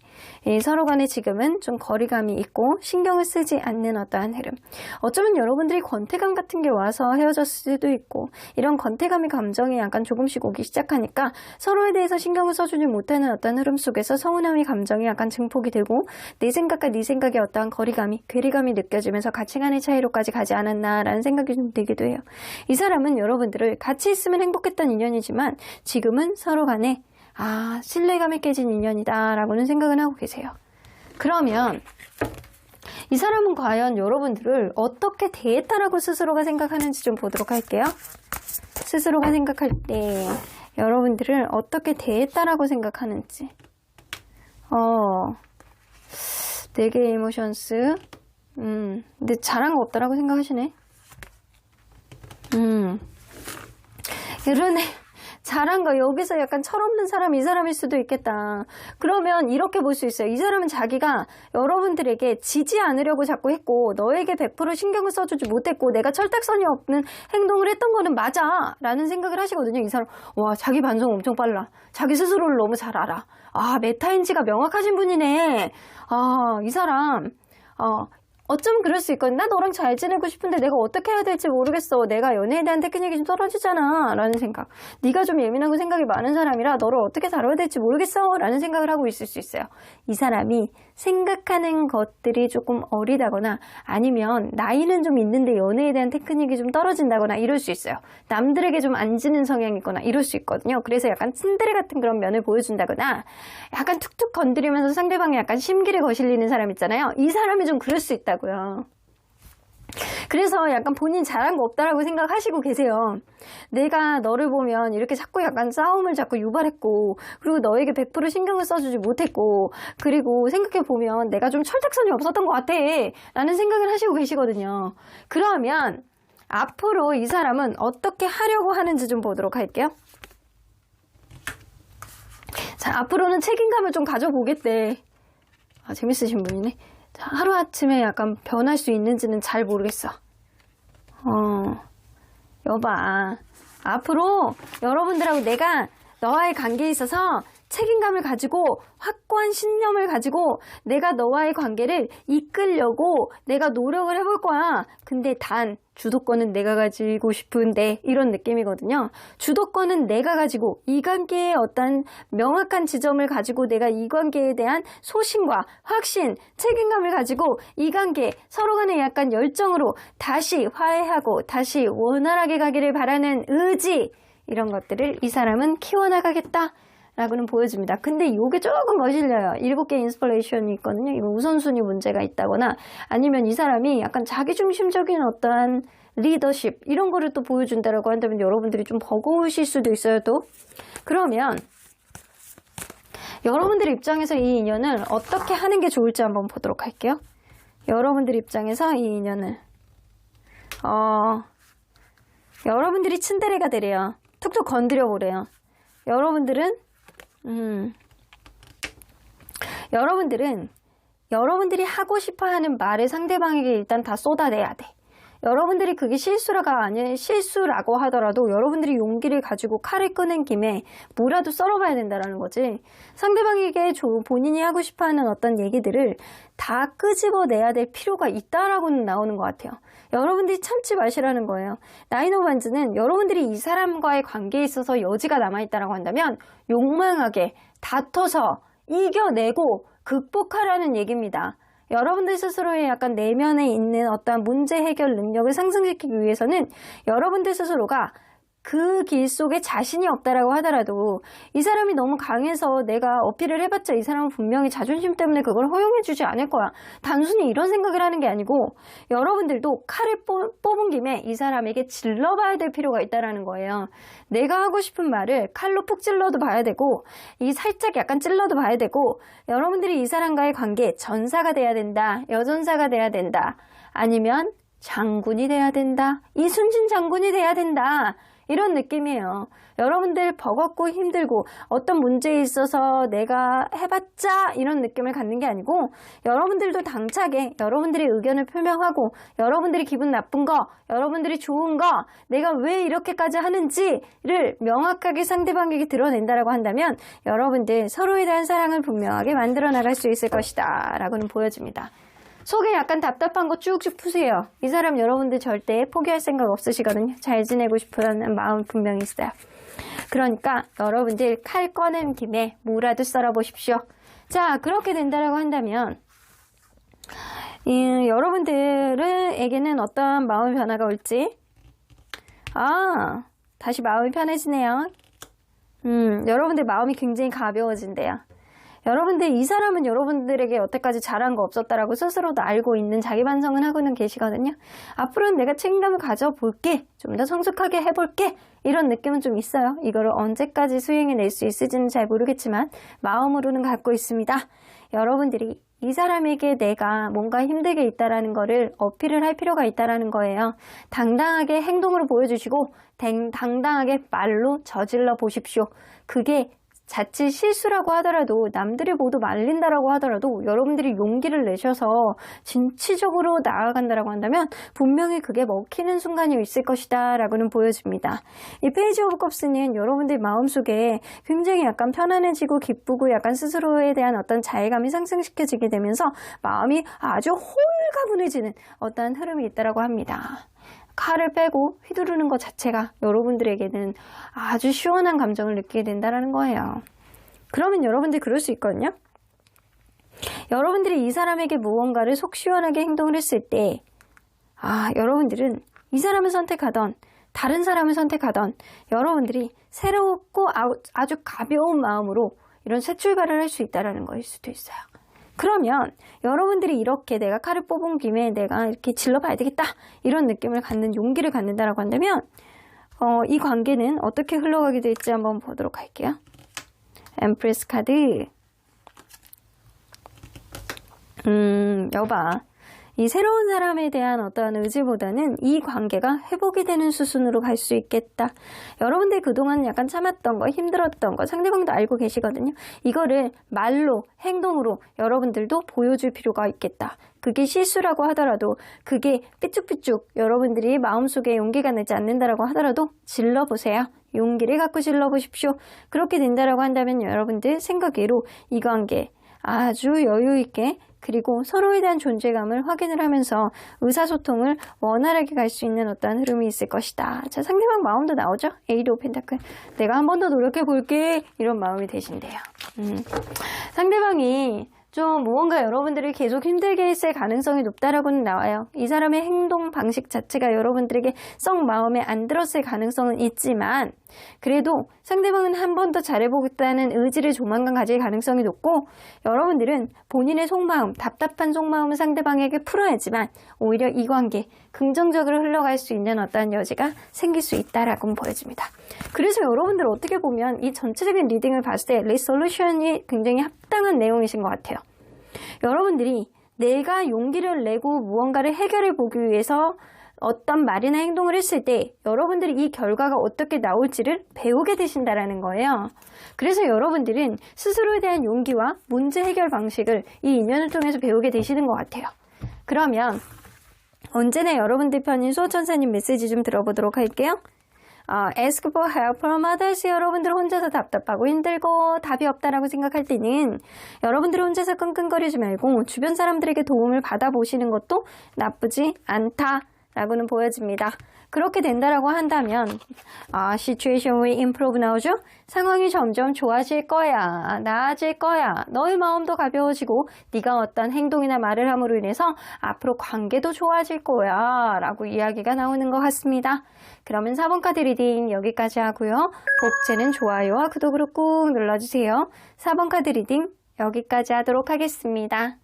서로 간에 지금은 좀 거리감이 있고 신경을 쓰지 않는 어떠한 흐름. 어쩌면 여러분들이 권태감 같은 게 와서 헤어졌을 수도 있고, 이런 권태감의 감정이 약간 조금씩 오기 시작하니까 서로에 대해서 신경을 써주지 못하는 어떤 흐름 속에서 서운함의 감정이 약간 증폭이 되고 내 생각과 네 생각의 어떠한 거리감이, 괴리감이 느껴지면서 가치관의 차이로까지 가지 않았나라는 생각이 좀 들기도 해요. 이 사람은 여러분들을 같이 있으면 행복했던 인연이지만 지금은 서로 간에 신뢰감이 깨진 인연이다 라고는 생각을 하고 계세요. 그러면 이 사람은 과연 여러분들을 어떻게 대했다라고 스스로가 생각하는지 좀 보도록 할게요. 스스로가 생각할 때 여러분들을 어떻게 대했다라고 생각하는지. 4개의 이모션스. 근데 잘한 거 없다라고 생각하시네. 이러네. 잘한 거, 여기서 약간 철없는 사람이 이 사람일 수도 있겠다. 그러면 이렇게 볼 수 있어요. 이 사람은 자기가 여러분들에게 지지 않으려고 자꾸 했고 너에게 100% 신경을 써주지 못했고 내가 철딱선이 없는 행동을 했던 거는 맞아 라는 생각을 하시거든요. 이 사람, 와, 자기 반성 엄청 빨라. 자기 스스로를 너무 잘 알아. 메타인지가 명확하신 분이네. 이 사람 어쩌면 그럴 수 있거든. 나 너랑 잘 지내고 싶은데 내가 어떻게 해야 될지 모르겠어. 내가 연애에 대한 테크닉이 좀 떨어지잖아. 라는 생각. 네가 좀 예민하고 생각이 많은 사람이라 너를 어떻게 다뤄야 될지 모르겠어. 라는 생각을 하고 있을 수 있어요. 이 사람이 생각하는 것들이 조금 어리다거나 아니면 나이는 좀 있는데 연애에 대한 테크닉이 좀 떨어진다거나 이럴 수 있어요. 남들에게 좀 안 지는 성향이 있거나 이럴 수 있거든요. 그래서 약간 츤데레 같은 그런 면을 보여준다거나 약간 툭툭 건드리면서 상대방이 약간 심기를 거슬리는 사람 있잖아요. 이 사람이 좀 그럴 수 있다고요. 그래서 약간 본인 잘한 거 없다라고 생각하시고 계세요. 내가 너를 보면 이렇게 자꾸 약간 싸움을 자꾸 유발했고 그리고 너에게 100% 신경을 써주지 못했고 그리고 생각해보면 내가 좀 철딱선이 없었던 것 같아 라는 생각을 하시고 계시거든요. 그러면 앞으로 이 사람은 어떻게 하려고 하는지 좀 보도록 할게요. 자, 앞으로는 책임감을 좀 가져보겠대. 아, 재밌으신 분이네. 자, 하루아침에 약간 변할 수 있는지는 잘 모르겠어. 여봐. 앞으로 여러분들하고 내가 너와의 관계에 있어서 책임감을 가지고 확고한 신념을 가지고 내가 너와의 관계를 이끌려고 내가 노력을 해볼 거야. 근데 단 주도권은 내가 가지고 싶은데 이런 느낌이거든요. 주도권은 내가 가지고 이 관계의 어떤 명확한 지점을 가지고 내가 이 관계에 대한 소신과 확신, 책임감을 가지고 이 관계 서로 간에 약간 열정으로 다시 화해하고 다시 원활하게 가기를 바라는 의지 이런 것들을 이 사람은 키워나가겠다. 라고는 보여집니다. 근데 이게 조금 거슬려요. 7개 인스퍼레이션이 있거든요. 이거 우선순위 문제가 있다거나 아니면 이 사람이 약간 자기중심적인 어떠한 리더십 이런 거를 또 보여준다라고 한다면 여러분들이 좀 버거우실 수도 있어요. 또 그러면 여러분들 입장에서 이 인연을 어떻게 하는 게 좋을지 한번 보도록 할게요. 여러분들 입장에서 이 인연을 여러분들이 츤데레가 되래요. 툭툭 건드려 보래요. 여러분들이 하고 싶어하는 말을 상대방에게 일단 다 쏟아내야 돼. 여러분들이 그게 실수라고 하더라도 여러분들이 용기를 가지고 칼을 꺼낸 김에 뭐라도 썰어봐야 된다라는 거지. 상대방에게 본인이 하고 싶어하는 어떤 얘기들을 다 끄집어내야 될 필요가 있다라고는 나오는 것 같아요. 여러분들이 참지 마시라는 거예요. 나인 오브 완즈는 여러분들이 이 사람과의 관계에 있어서 여지가 남아있다라고 한다면 욕망하게 다퉈서 이겨내고 극복하라는 얘기입니다. 여러분들 스스로의 약간 내면에 있는 어떠한 문제 해결 능력을 상승시키기 위해서는 여러분들 스스로가 그 길 속에 자신이 없다라고 하더라도 이 사람이 너무 강해서 내가 어필을 해봤자 이 사람은 분명히 자존심 때문에 그걸 허용해주지 않을 거야. 단순히 이런 생각을 하는 게 아니고 여러분들도 칼을 뽑은 김에 이 사람에게 질러봐야 될 필요가 있다라는 거예요. 내가 하고 싶은 말을 칼로 푹 찔러도 봐야 되고 이 살짝 약간 찔러도 봐야 되고 여러분들이 이 사람과의 관계 전사가 돼야 된다. 여전사가 돼야 된다. 아니면 장군이 돼야 된다. 이순신 장군이 돼야 된다. 이런 느낌이에요. 여러분들 버겁고 힘들고 어떤 문제에 있어서 내가 해봤자 이런 느낌을 갖는 게 아니고 여러분들도 당차게 여러분들의 의견을 표명하고 여러분들이 기분 나쁜 거, 여러분들이 좋은 거, 내가 왜 이렇게까지 하는지를 명확하게 상대방에게 드러낸다라고 한다면 여러분들 서로에 대한 사랑을 분명하게 만들어 나갈 수 있을 것이다 라고는 보여집니다. 속에 약간 답답한 거 쭉쭉 푸세요. 이 사람 여러분들 절대 포기할 생각 없으시거든요. 잘 지내고 싶어하는 마음 분명히 있어요. 그러니까 여러분들 칼 꺼낸 김에 뭐라도 썰어보십시오. 자, 그렇게 된다라고 한다면 여러분들에게는 어떤 마음의 변화가 올지 다시 마음이 편해지네요. 여러분들 마음이 굉장히 가벼워진대요. 여러분들 이 사람은 여러분들에게 여태까지 잘한 거 없었다라고 스스로도 알고 있는 자기 반성을 하고는 계시거든요. 앞으로는 내가 책임감을 가져볼게. 좀 더 성숙하게 해볼게. 이런 느낌은 좀 있어요. 이거를 언제까지 수행해낼 수 있을지는 잘 모르겠지만 마음으로는 갖고 있습니다. 여러분들이 이 사람에게 내가 뭔가 힘들게 있다라는 거를 어필을 할 필요가 있다라는 거예요. 당당하게 행동으로 보여주시고 당당하게 말로 저질러 보십시오. 그게 자칫 실수라고 하더라도 남들이 모두 말린다라고 하더라도 여러분들이 용기를 내셔서 진취적으로 나아간다라고 한다면 분명히 그게 먹히는 순간이 있을 것이다 라고는 보여집니다. 이 페이지 오브 컵스는 여러분들 마음속에 굉장히 약간 편안해지고 기쁘고 약간 스스로에 대한 어떤 자애감이 상승시켜지게 되면서 마음이 아주 홀가분해지는 어떠한 흐름이 있다고 합니다. 칼을 빼고 휘두르는 것 자체가 여러분들에게는 아주 시원한 감정을 느끼게 된다는 거예요. 그러면 여러분들이 그럴 수 있거든요. 여러분들이 이 사람에게 무언가를 속 시원하게 행동을 했을 때 여러분들은 이 사람을 선택하던 다른 사람을 선택하던 여러분들이 새롭고 아주 가벼운 마음으로 이런 새 출발을 할 수 있다는 거일 수도 있어요. 그러면 여러분들이 이렇게 내가 칼을 뽑은 김에 내가 이렇게 질러봐야 되겠다 이런 느낌을 갖는 용기를 갖는다라고 한다면 이 관계는 어떻게 흘러가게 될지 한번 보도록 할게요. 엠프레스 카드. 여봐. 이 새로운 사람에 대한 어떠한 의지보다는 이 관계가 회복이 되는 수순으로 갈 수 있겠다. 여러분들 그동안 약간 참았던 거, 힘들었던 거 상대방도 알고 계시거든요. 이거를 말로, 행동으로 여러분들도 보여줄 필요가 있겠다. 그게 실수라고 하더라도 그게 삐쭉삐쭉 여러분들이 마음속에 용기가 나지 않는다라고 하더라도 질러보세요. 용기를 갖고 질러보십시오. 그렇게 된다라고 한다면 여러분들 생각외로 이 관계 아주 여유있게 그리고 서로에 대한 존재감을 확인을 하면서 의사소통을 원활하게 갈 수 있는 어떤 흐름이 있을 것이다. 자, 상대방 마음도 나오죠? 에이드 오브 펜타클. 내가 한 번 더 노력해 볼게. 이런 마음이 되신대요. 상대방이 좀 무언가 여러분들을 계속 힘들게 했을 가능성이 높다라고는 나와요. 이 사람의 행동 방식 자체가 여러분들에게 썩 마음에 안 들었을 가능성은 있지만 그래도 상대방은 한 번 더 잘해보겠다는 의지를 조만간 가질 가능성이 높고 여러분들은 본인의 속마음, 답답한 속마음을 상대방에게 풀어야지만 오히려 이 관계 긍정적으로 흘러갈 수 있는 어떠한 여지가 생길 수 있다라고 보여집니다. 그래서 여러분들 어떻게 보면 이 전체적인 리딩을 봤을 때 리솔루션이 굉장히 합당한 내용이신 것 같아요. 여러분들이 내가 용기를 내고 무언가를 해결해 보기 위해서 어떤 말이나 행동을 했을 때 여러분들이 이 결과가 어떻게 나올지를 배우게 되신다라는 거예요. 그래서 여러분들은 스스로에 대한 용기와 문제 해결 방식을 이 인연을 통해서 배우게 되시는 것 같아요. 그러면 언제나 여러분들 편인 수호천사님 메시지 좀 들어보도록 할게요. ask for help from others. 여러분들 혼자서 답답하고 힘들고 답이 없다라고 생각할 때는 여러분들 혼자서 끙끙거리지 말고 주변 사람들에게 도움을 받아보시는 것도 나쁘지 않다라고는 보여집니다. 그렇게 된다라고 한다면 situation will improve 나오죠? 상황이 점점 좋아질 거야. 나아질 거야. 너의 마음도 가벼워지고 네가 어떤 행동이나 말을 함으로 인해서 앞으로 관계도 좋아질 거야 라고 이야기가 나오는 것 같습니다. 그러면 4번 카드 리딩 여기까지 하고요. 복제는 좋아요와 구독으로 꾹 눌러주세요. 4번 카드 리딩 여기까지 하도록 하겠습니다.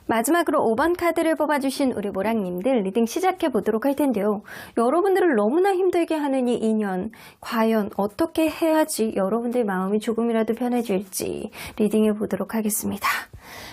마지막으로 5번 카드를 뽑아주신 우리 모랑님들 리딩 시작해 보도록 할 텐데요. 여러분들을 너무나 힘들게 하는 이 인연 과연 어떻게 해야지 여러분들 마음이 조금이라도 편해질지 리딩해 보도록 하겠습니다.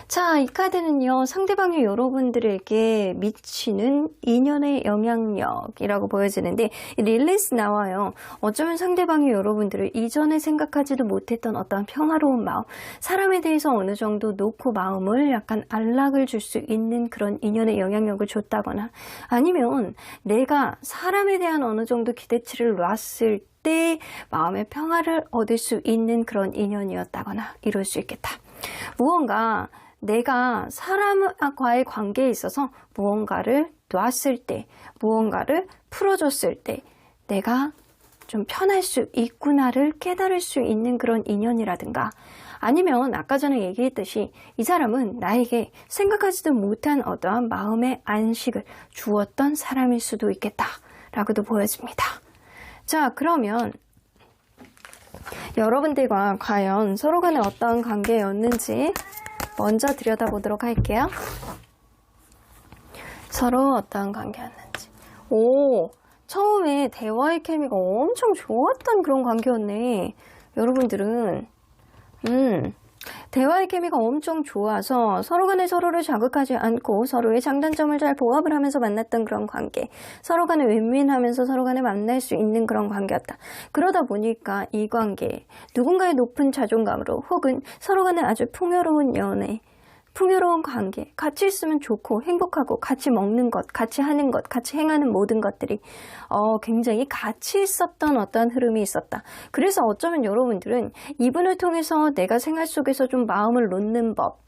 자, 이 카드는요. 상대방이 여러분들에게 미치는 인연의 영향력이라고 보여지는데 릴리스 나와요. 어쩌면 상대방이 여러분들을 이전에 생각하지도 못했던 어떤 평화로운 마음, 사람에 대해서 어느 정도 놓고 마음을 약간 안락을 줄 수 있는 그런 인연의 영향력을 줬다거나 아니면 내가 사람에 대한 어느 정도 기대치를 놨을 때 마음의 평화를 얻을 수 있는 그런 인연이었다거나 이럴 수 있겠다. 무언가 내가 사람과의 관계에 있어서 무언가를 놨을 때, 무언가를 풀어줬을 때 내가 좀 편할 수 있구나를 깨달을 수 있는 그런 인연이라든가 아니면 아까 전에 얘기했듯이 이 사람은 나에게 생각하지도 못한 어떠한 마음의 안식을 주었던 사람일 수도 있겠다라고도 보여집니다. 자, 그러면 여러분들과 과연 서로 간에 어떤 관계였는지 먼저 들여다보도록 할게요. 서로 어떤 관계였는지. 처음에 대화의 케미가 엄청 좋았던 그런 관계였네. 여러분들은 대화의 케미가 엄청 좋아서 서로 간에 서로를 자극하지 않고 서로의 장단점을 잘 보합을 하면서 만났던 그런 관계, 서로 간에 윈윈하면서 서로 간에 만날 수 있는 그런 관계였다. 그러다 보니까 이 관계, 누군가의 높은 자존감으로 혹은 서로 간에 아주 풍요로운 연애, 풍요로운 관계, 같이 있으면 좋고 행복하고 같이 먹는 것, 같이 하는 것, 같이 행하는 모든 것들이 굉장히 같이 있었던 어떤 흐름이 있었다. 그래서 어쩌면 여러분들은 이분을 통해서 내가 생활 속에서 좀 마음을 놓는 법,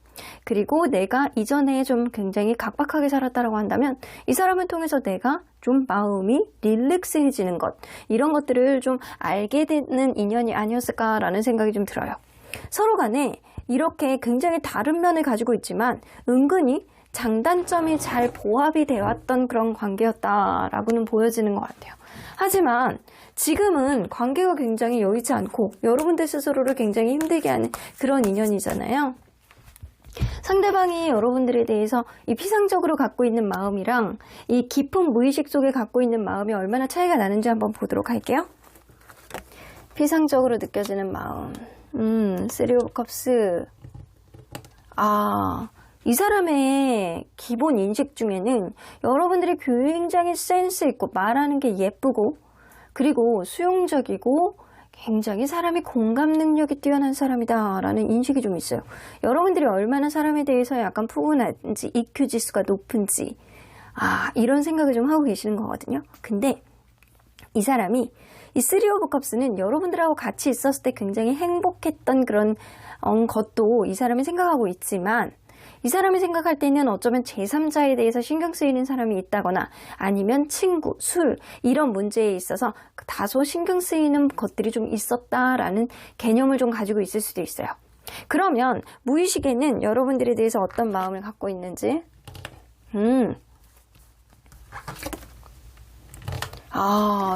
그리고 내가 이전에 좀 굉장히 각박하게 살았다라고 한다면 이 사람을 통해서 내가 좀 마음이 릴렉스해지는 것, 이런 것들을 좀 알게 되는 인연이 아니었을까라는 생각이 좀 들어요. 서로 간에 이렇게 굉장히 다른 면을 가지고 있지만 은근히 장단점이 잘 보합이 되었던 그런 관계였다라고는 보여지는 것 같아요. 하지만 지금은 관계가 굉장히 여의치 않고 여러분들 스스로를 굉장히 힘들게 하는 그런 인연이잖아요. 상대방이 여러분들에 대해서 이 피상적으로 갖고 있는 마음이랑 이 깊은 무의식 속에 갖고 있는 마음이 얼마나 차이가 나는지 한번 보도록 할게요. 피상적으로 느껴지는 마음. 쓰리 오브 컵스. 이 사람의 기본 인식 중에는 여러분들이 굉장히 센스 있고 말하는 게 예쁘고 그리고 수용적이고 굉장히 사람의 공감 능력이 뛰어난 사람이다 라는 인식이 좀 있어요. 여러분들이 얼마나 사람에 대해서 약간 푸근한지 EQ 지수가 높은지 이런 생각을 좀 하고 계시는 거거든요. 근데 이 사람이 이 쓰리 오브 컵스는 여러분들하고 같이 있었을 때 굉장히 행복했던 그런 것도 이 사람이 생각하고 있지만 이 사람이 생각할 때는 어쩌면 제3자에 대해서 신경 쓰이는 사람이 있다거나 아니면 친구, 술 이런 문제에 있어서 다소 신경 쓰이는 것들이 좀 있었다라는 개념을 좀 가지고 있을 수도 있어요. 그러면 무의식에는 여러분들에 대해서 어떤 마음을 갖고 있는지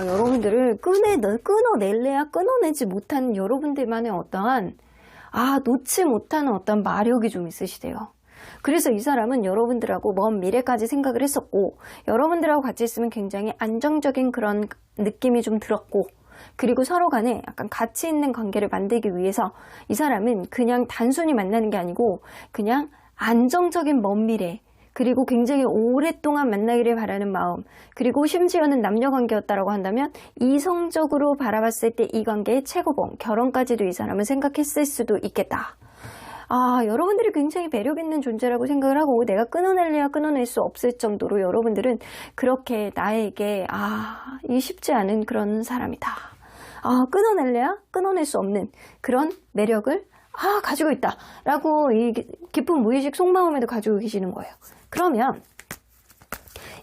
여러분들을 끊어낼래야 끊어내지 못하는 여러분들만의 어떠한 놓지 못하는 어떤 마력이 좀 있으시대요. 그래서 이 사람은 여러분들하고 먼 미래까지 생각을 했었고 여러분들하고 같이 있으면 굉장히 안정적인 그런 느낌이 좀 들었고 그리고 서로 간에 약간 가치 있는 관계를 만들기 위해서 이 사람은 그냥 단순히 만나는 게 아니고 그냥 안정적인 먼 미래 그리고 굉장히 오랫동안 만나기를 바라는 마음 그리고 심지어는 남녀관계였다라고 한다면 이성적으로 바라봤을 때 이 관계의 최고봉 결혼까지도 이 사람은 생각했을 수도 있겠다. 여러분들이 굉장히 매력 있는 존재라고 생각을 하고 내가 끊어낼래야 끊어낼 수 없을 정도로 여러분들은 그렇게 나에게 이 쉽지 않은 그런 사람이다. 끊어낼래야 끊어낼 수 없는 그런 매력을 가지고 있다 라고 이 깊은 무의식 속마음에도 가지고 계시는 거예요. 그러면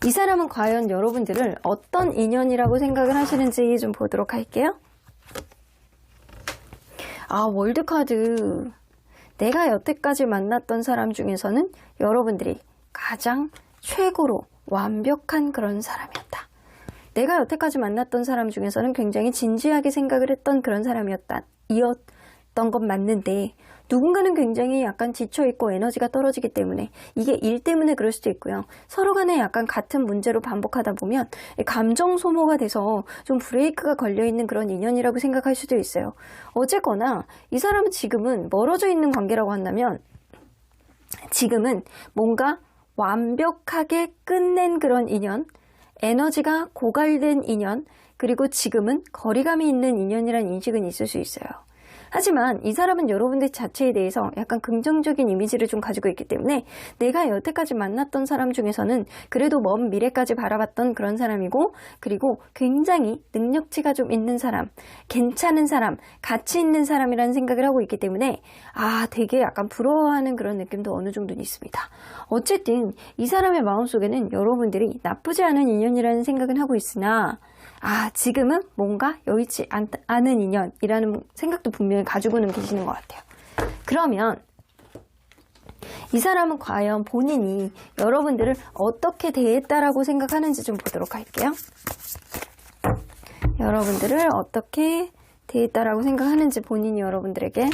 이 사람은 과연 여러분들을 어떤 인연이라고 생각을 하시는지 좀 보도록 할게요. 월드카드. 내가 여태까지 만났던 사람 중에서는 여러분들이 가장 최고로 완벽한 그런 사람이었다. 내가 여태까지 만났던 사람 중에서는 굉장히 진지하게 생각을 했던 그런 사람이었던 것 맞는데 누군가는 굉장히 약간 지쳐있고 에너지가 떨어지기 때문에 이게 일 때문에 그럴 수도 있고요. 서로 간에 약간 같은 문제로 반복하다 보면 감정 소모가 돼서 좀 브레이크가 걸려있는 그런 인연이라고 생각할 수도 있어요. 어쨌거나 이 사람은 지금은 멀어져 있는 관계라고 한다면 지금은 뭔가 완벽하게 끝낸 그런 인연, 에너지가 고갈된 인연, 그리고 지금은 거리감이 있는 인연이라는 인식은 있을 수 있어요. 하지만 이 사람은 여러분들 자체에 대해서 약간 긍정적인 이미지를 좀 가지고 있기 때문에 내가 여태까지 만났던 사람 중에서는 그래도 먼 미래까지 바라봤던 그런 사람이고 그리고 굉장히 능력치가 좀 있는 사람, 괜찮은 사람, 가치 있는 사람이라는 생각을 하고 있기 때문에 되게 약간 부러워하는 그런 느낌도 어느 정도는 있습니다. 어쨌든 이 사람의 마음속에는 여러분들이 나쁘지 않은 인연이라는 생각은 하고 있으나 지금은 뭔가 여의치 않은 인연이라는 생각도 분명히 가지고는 계시는 것 같아요. 그러면 이 사람은 과연 본인이 여러분들을 어떻게 대했다라고 생각하는지 좀 보도록 할게요. 여러분들을 어떻게 대했다라고 생각하는지 본인이 여러분들에게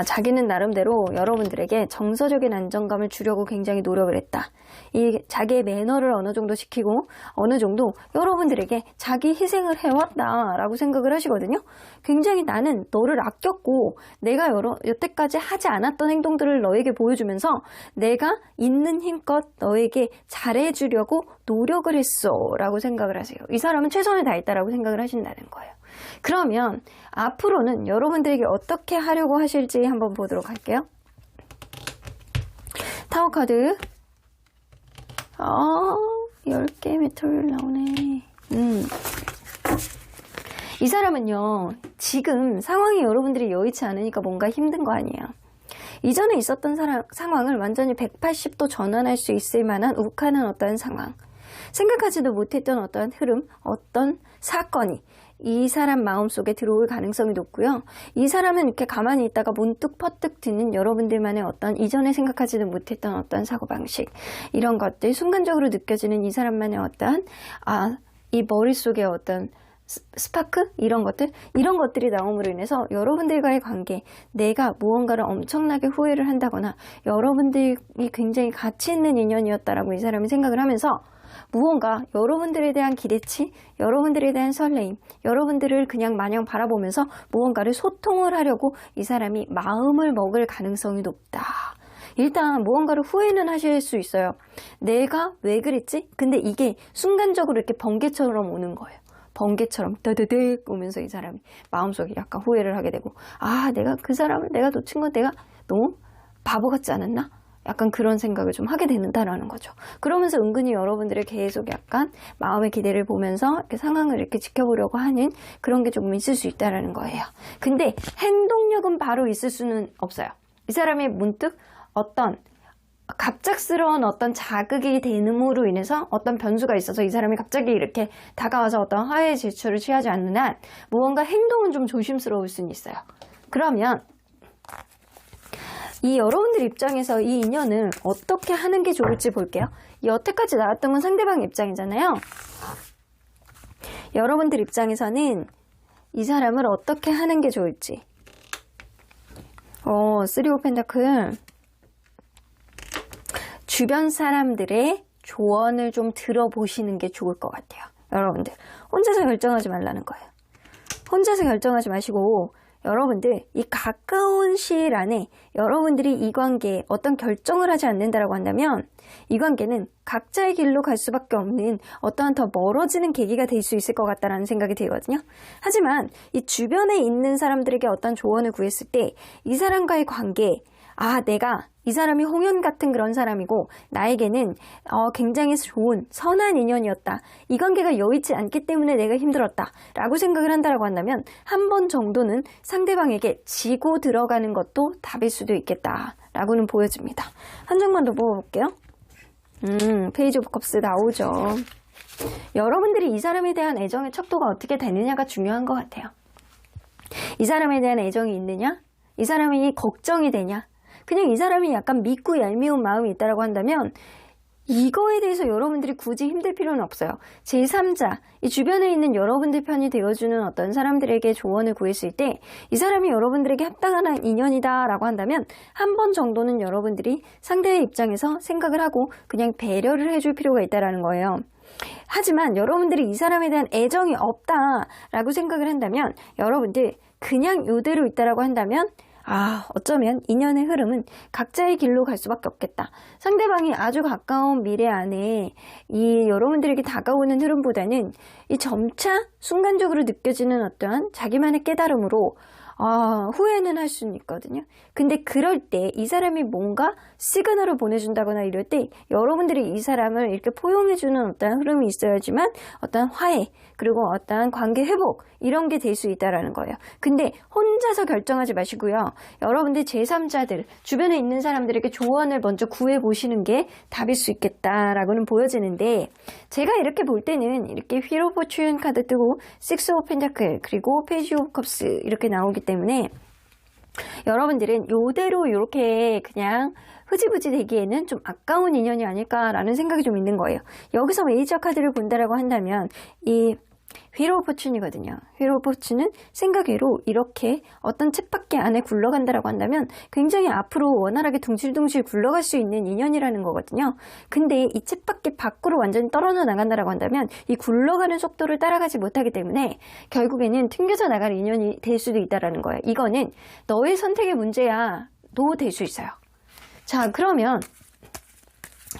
자기는 나름대로 여러분들에게 정서적인 안정감을 주려고 굉장히 노력을 했다. 이 자기의 매너를 어느 정도 지키고 어느 정도 여러분들에게 자기 희생을 해왔다라고 생각을 하시거든요. 굉장히 나는 너를 아꼈고 내가 여태까지 하지 않았던 행동들을 너에게 보여주면서 내가 있는 힘껏 너에게 잘해주려고 노력을 했어 라고 생각을 하세요. 이 사람은 최선을 다했다라고 생각을 하신다는 거예요. 그러면 앞으로는 여러분들에게 어떻게 하려고 하실지 한번 보도록 할게요. 타워 카드 10개 메탈 나오네. 이 사람은요 지금 상황이 여러분들이 여의치 않으니까 뭔가 힘든 거 아니에요. 이전에 있었던 상황을 완전히 180도 전환할 수 있을 만한 욱하는 어떤 상황, 생각하지도 못했던 어떤 흐름, 어떤 사건이 이 사람 마음속에 들어올 가능성이 높고요. 이 사람은 이렇게 가만히 있다가 문득 퍼뜩 드는 여러분들만의 어떤 이전에 생각하지도 못했던 어떤 사고방식, 이런 것들, 순간적으로 느껴지는 이 사람만의 어떤 이 머릿속에 어떤 스파크? 이런 것들이 나옴으로 인해서 여러분들과의 관계, 내가 무언가를 엄청나게 후회를 한다거나 여러분들이 굉장히 가치 있는 인연이었다라고 이 사람이 생각을 하면서 무언가 여러분들에 대한 기대치, 여러분들에 대한 설레임, 여러분들을 그냥 마냥 바라보면서 무언가를 소통을 하려고 이 사람이 마음을 먹을 가능성이 높다. 일단 무언가를 후회는 하실 수 있어요. 내가 왜 그랬지? 근데 이게 순간적으로 이렇게 번개처럼 오는 거예요. 번개처럼 따드득 오면서 이 사람이 마음속에 약간 후회를 하게 되고, 내가 그 사람을 내가 놓친 건 내가 너무 바보 같지 않았나? 약간 그런 생각을 좀 하게 된다라는 거죠. 그러면서 은근히 여러분들의 계속 약간 마음의 기대를 보면서 이렇게 상황을 이렇게 지켜보려고 하는 그런 게 조금 있을 수 있다라는 거예요. 근데 행동력은 바로 있을 수는 없어요. 이 사람이 문득 어떤 갑작스러운 어떤 자극이 되는으로 인해서 어떤 변수가 있어서 이 사람이 갑자기 이렇게 다가와서 어떤 화해의 제스처를 취하지 않는 한 무언가 행동은 좀 조심스러울 수는 있어요. 그러면 이 여러분들 입장에서 이 인연을 어떻게 하는 게 좋을지 볼게요. 이 여태까지 나왔던 건 상대방 입장이잖아요. 여러분들 입장에서는 이 사람을 어떻게 하는 게 좋을지. 3 오브 펜타클. 주변 사람들의 조언을 좀 들어보시는 게 좋을 것 같아요. 여러분들 혼자서 결정하지 말라는 거예요. 혼자서 결정하지 마시고 여러분들 이 가까운 시일 안에 여러분들이 이 관계에 어떤 결정을 하지 않는다라고 한다면 이 관계는 각자의 길로 갈 수밖에 없는 어떠한 더 멀어지는 계기가 될 수 있을 것 같다라는 생각이 들거든요. 하지만 이 주변에 있는 사람들에게 어떤 조언을 구했을 때 이 사람과의 관계, 내가 이 사람이 홍연 같은 그런 사람이고 나에게는 굉장히 좋은 선한 인연이었다. 이 관계가 여의치 않기 때문에 내가 힘들었다 라고 생각을 한다라고 한다면 한 번 정도는 상대방에게 지고 들어가는 것도 답일 수도 있겠다 라고는 보여집니다. 한 장만 더 뽑아볼게요. 페이지 오브 컵스 나오죠. 여러분들이 이 사람에 대한 애정의 척도가 어떻게 되느냐가 중요한 것 같아요. 이 사람에 대한 애정이 있느냐? 이 사람이 걱정이 되냐? 그냥 이 사람이 약간 믿고 얄미운 마음이 있다라고 한다면 이거에 대해서 여러분들이 굳이 힘들 필요는 없어요. 제3자, 이 주변에 있는 여러분들 편이 되어주는 어떤 사람들에게 조언을 구했을 때 이 사람이 여러분들에게 합당한 인연이다라고 한다면 한 번 정도는 여러분들이 상대의 입장에서 생각을 하고 그냥 배려를 해줄 필요가 있다라는 거예요. 하지만 여러분들이 이 사람에 대한 애정이 없다라고 생각을 한다면 여러분들 그냥 이대로 있다라고 한다면 어쩌면 인연의 흐름은 각자의 길로 갈 수밖에 없겠다. 상대방이 아주 가까운 미래 안에 이 여러분들에게 다가오는 흐름보다는 이 점차 순간적으로 느껴지는 어떠한 자기만의 깨달음으로 후회는 할 수는 있거든요. 근데 그럴 때 이 사람이 뭔가 시그널을 보내준다거나 이럴 때 여러분들이 이 사람을 이렇게 포용해주는 어떤 흐름이 있어야지만 어떤 화해 그리고 어떤 관계 회복 이런 게 될 수 있다라는 거예요. 근데 혼자서 결정하지 마시고요. 여러분들 제3자들 주변에 있는 사람들에게 조언을 먼저 구해보시는 게 답일 수 있겠다라고는 보여지는데 제가 이렇게 볼 때는 이렇게 휠 오브 포춘 카드 뜨고 6 오브 펜타클 그리고 페이지 오브 컵스 이렇게 나오기 때문에 여러분들은 이대로 이렇게 그냥 흐지부지 되기에는 좀 아까운 인연이 아닐까라는 생각이 좀 있는 거예요. 여기서 메이저 카드를 본다라고 한다면 이 휠 오브 포춘이거든요. 휠 오브 포춘은 생각외로 이렇게 어떤 쳇바퀴 안에 굴러간다라고 한다면 굉장히 앞으로 원활하게 둥실둥실 굴러갈 수 있는 인연이라는 거거든요. 근데 이 쳇바퀴 밖으로 완전히 떨어져 나간다라고 한다면 이 굴러가는 속도를 따라가지 못하기 때문에 결국에는 튕겨져 나갈 인연이 될 수도 있다라는 거예요. 이거는 너의 선택의 문제야도 될 수 있어요. 자, 그러면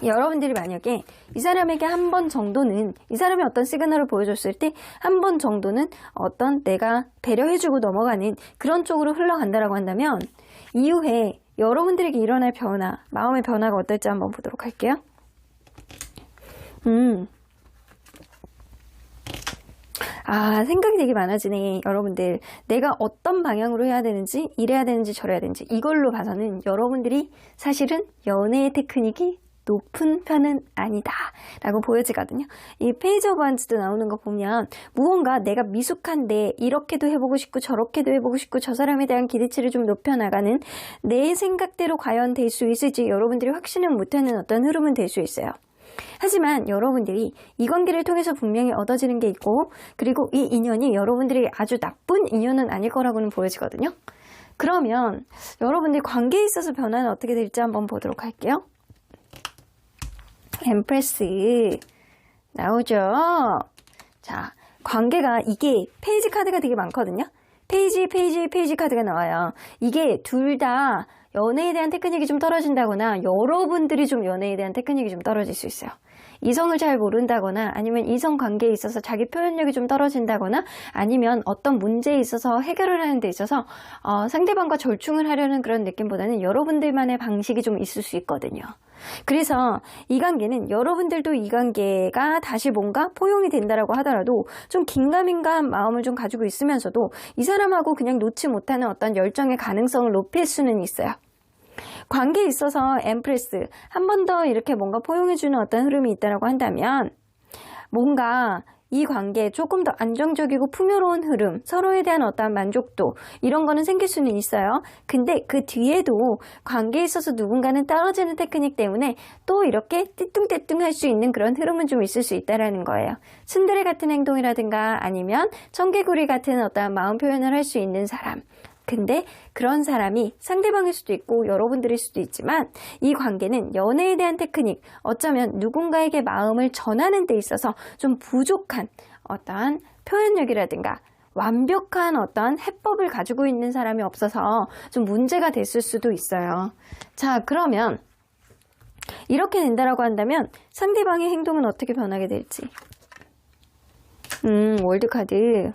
여러분들이 만약에 이 사람에게 한 번 정도는 이 사람이 어떤 시그널을 보여줬을 때 한 번 정도는 어떤 내가 배려해주고 넘어가는 그런 쪽으로 흘러간다라고 한다면 이후에 여러분들에게 일어날 변화, 마음의 변화가 어떨지 한번 보도록 할게요. 생각이 되게 많아지네. 여러분들, 내가 어떤 방향으로 해야 되는지, 이래야 되는지, 저래야 되는지, 이걸로 봐서는 여러분들이 사실은 연애의 테크닉이 높은 편은 아니다 라고 보여지거든요. 이 페이지 오브 원스도 나오는 거 보면 무언가 내가 미숙한데 이렇게도 해보고 싶고 저렇게도 해보고 싶고 저 사람에 대한 기대치를 좀 높여나가는 내 생각대로 과연 될 수 있을지 여러분들이 확신은 못하는 어떤 흐름은 될 수 있어요. 하지만 여러분들이 이 관계를 통해서 분명히 얻어지는 게 있고, 그리고 이 인연이 여러분들이 아주 나쁜 인연은 아닐 거라고는 보여지거든요. 그러면 여러분들이 관계에 있어서 변화는 어떻게 될지 한번 보도록 할게요. 엠프레스 나오죠. 자, 관계가 이게 페이지 카드가 되게 많거든요. 페이지 카드가 나와요. 이게 둘 다 연애에 대한 테크닉이 좀 떨어진다거나 여러분들이 좀 연애에 대한 테크닉이 좀 떨어질 수 있어요. 이성을 잘 모른다거나 아니면 이성 관계에 있어서 자기 표현력이 좀 떨어진다거나 아니면 어떤 문제에 있어서 해결을 하는 데 있어서 상대방과 절충을 하려는 그런 느낌보다는 여러분들만의 방식이 좀 있을 수 있거든요. 그래서 이 관계는 여러분들도 이 관계가 다시 뭔가 포용이 된다라고 하더라도 좀 긴가민가한 마음을 좀 가지고 있으면서도 이 사람하고 그냥 놓지 못하는 어떤 열정의 가능성을 높일 수는 있어요. 관계에 있어서 엠프레스 한 번 더 이렇게 뭔가 포용해주는 어떤 흐름이 있다라고 한다면 뭔가 이 관계에 조금 더 안정적이고 풍요로운 흐름, 서로에 대한 어떠한 만족도 이런 거는 생길 수는 있어요. 근데 그 뒤에도 관계에 있어서 누군가는 떨어지는 테크닉 때문에 또 이렇게 띠뚱띠뚱 할 수 있는 그런 흐름은 좀 있을 수 있다라는 거예요. 츤데레 같은 행동이라든가 아니면 청개구리 같은 어떠한 마음 표현을 할 수 있는 사람. 근데 그런 사람이 상대방일 수도 있고 여러분들일 수도 있지만 이 관계는 연애에 대한 테크닉, 어쩌면 누군가에게 마음을 전하는 데 있어서 좀 부족한 어떠한 표현력이라든가 완벽한 어떤 해법을 가지고 있는 사람이 없어서 좀 문제가 됐을 수도 있어요. 자, 그러면 이렇게 된다라고 한다면 상대방의 행동은 어떻게 변하게 될지. 월드카드.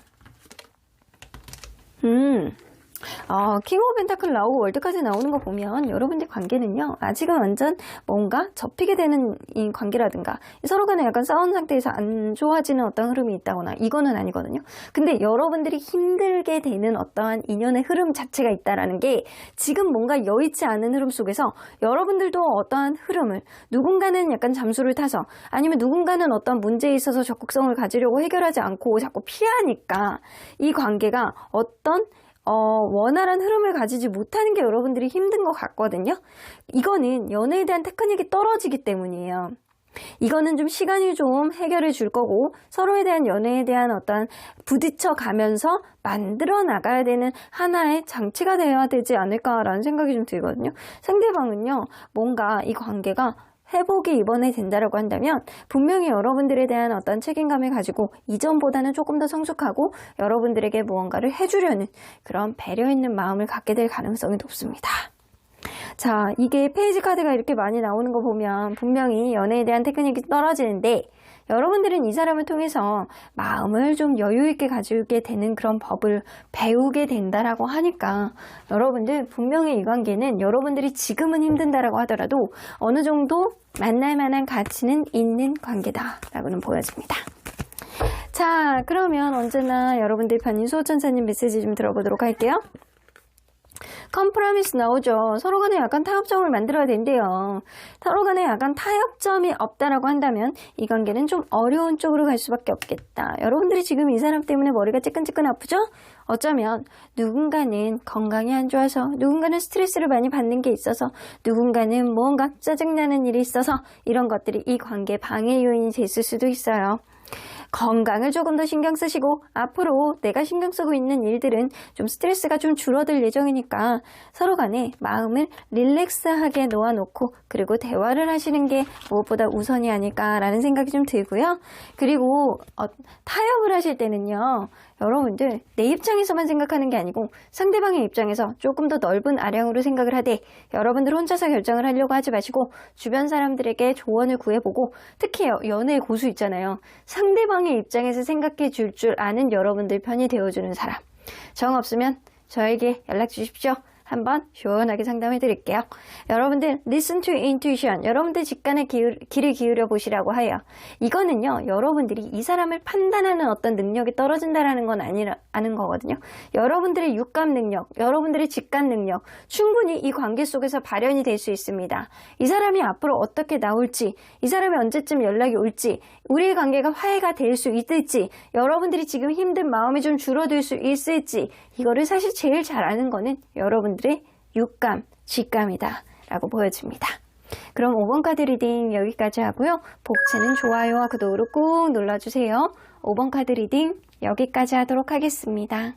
킹 오브 펜타클 나오고 월드까지 나오는 거 보면 여러분들 관계는요 아직은 완전 뭔가 접히게 되는 이 관계라든가 서로 간에 약간 싸운 상태에서 안 좋아지는 어떤 흐름이 있다거나 이거는 아니거든요. 근데 여러분들이 힘들게 되는 어떠한 인연의 흐름 자체가 있다라는 게 지금 뭔가 여의치 않은 흐름 속에서 여러분들도 어떠한 흐름을 누군가는 약간 잠수를 타서 아니면 누군가는 어떤 문제에 있어서 적극성을 가지려고 해결하지 않고 자꾸 피하니까 이 관계가 어떤 원활한 흐름을 가지지 못하는 게 여러분들이 힘든 것 같거든요. 이거는 연애에 대한 테크닉이 떨어지기 때문이에요. 이거는 좀 시간이 좀 해결해 줄 거고 서로에 대한 연애에 대한 어떤 부딪혀 가면서 만들어 나가야 되는 하나의 장치가 되어야 되지 않을까라는 생각이 좀 들거든요. 상대방은요, 뭔가 이 관계가 회복이 이번에 된다라고 한다면 분명히 여러분들에 대한 어떤 책임감을 가지고 이전보다는 조금 더 성숙하고 여러분들에게 무언가를 해주려는 그런 배려 있는 마음을 갖게 될 가능성이 높습니다. 자, 이게 페이지 카드가 이렇게 많이 나오는 거 보면 분명히 연애에 대한 테크닉이 떨어지는데 여러분들은 이 사람을 통해서 마음을 좀 여유있게 가지게 되는 그런 법을 배우게 된다라고 하니까 여러분들 분명히 이 관계는 여러분들이 지금은 힘든다라고 하더라도 어느 정도 만날 만한 가치는 있는 관계다라고는 보여집니다. 자, 그러면 언제나 여러분들 편인 수호천사님 메시지 좀 들어보도록 할게요. 컴프라미스 나오죠. 서로 간에 약간 타협점을 만들어야 된대요. 서로 간에 약간 타협점이 없다라고 한다면 이 관계는 좀 어려운 쪽으로 갈 수밖에 없겠다. 여러분들이 지금 이 사람 때문에 머리가 찌끈찌끈 아프죠? 어쩌면 누군가는 건강이 안 좋아서 누군가는 스트레스를 많이 받는 게 있어서 누군가는 뭔가 짜증나는 일이 있어서 이런 것들이 이 관계 방해 요인이 됐을 수도 있어요. 건강을 조금 더 신경 쓰시고 앞으로 내가 신경 쓰고 있는 일들은 좀 스트레스가 좀 줄어들 예정이니까 서로 간에 마음을 릴렉스하게 놓아놓고 그리고 대화를 하시는 게 무엇보다 우선이 아닐까라는 생각이 좀 들고요. 그리고 타협을 하실 때는요. 여러분들 내 입장에서만 생각하는 게 아니고 상대방의 입장에서 조금 더 넓은 아량으로 생각을 하되 여러분들 혼자서 결정을 하려고 하지 마시고 주변 사람들에게 조언을 구해보고 특히 연애의 고수 있잖아요. 상대방의 입장에서 생각해 줄 아는 여러분들 편이 되어주는 사람. 정 없으면 저에게 연락 주십시오. 한번 시원하게 상담해 드릴게요. 여러분들 listen to intuition, 여러분들 직관에 귀를 기울여 보시라고 해요. 이거는요, 여러분들이 이 사람을 판단하는 어떤 능력이 떨어진다라는 건 아는 거거든요. 여러분들의 육감 능력, 여러분들의 직관 능력 충분히 이 관계 속에서 발현이 될 수 있습니다. 이 사람이 앞으로 어떻게 나올지, 이 사람이 언제쯤 연락이 올지, 우리의 관계가 화해가 될 수 있을지, 여러분들이 지금 힘든 마음이 좀 줄어들 수 있을지, 이거를 사실 제일 잘 아는 거는 여러분들의 육감, 직감이다 라고 보여집니다. 그럼 5번 카드 리딩 여기까지 하고요. 복채는 좋아요와 구독으로 꾹 눌러주세요. 5번 카드 리딩 여기까지 하도록 하겠습니다.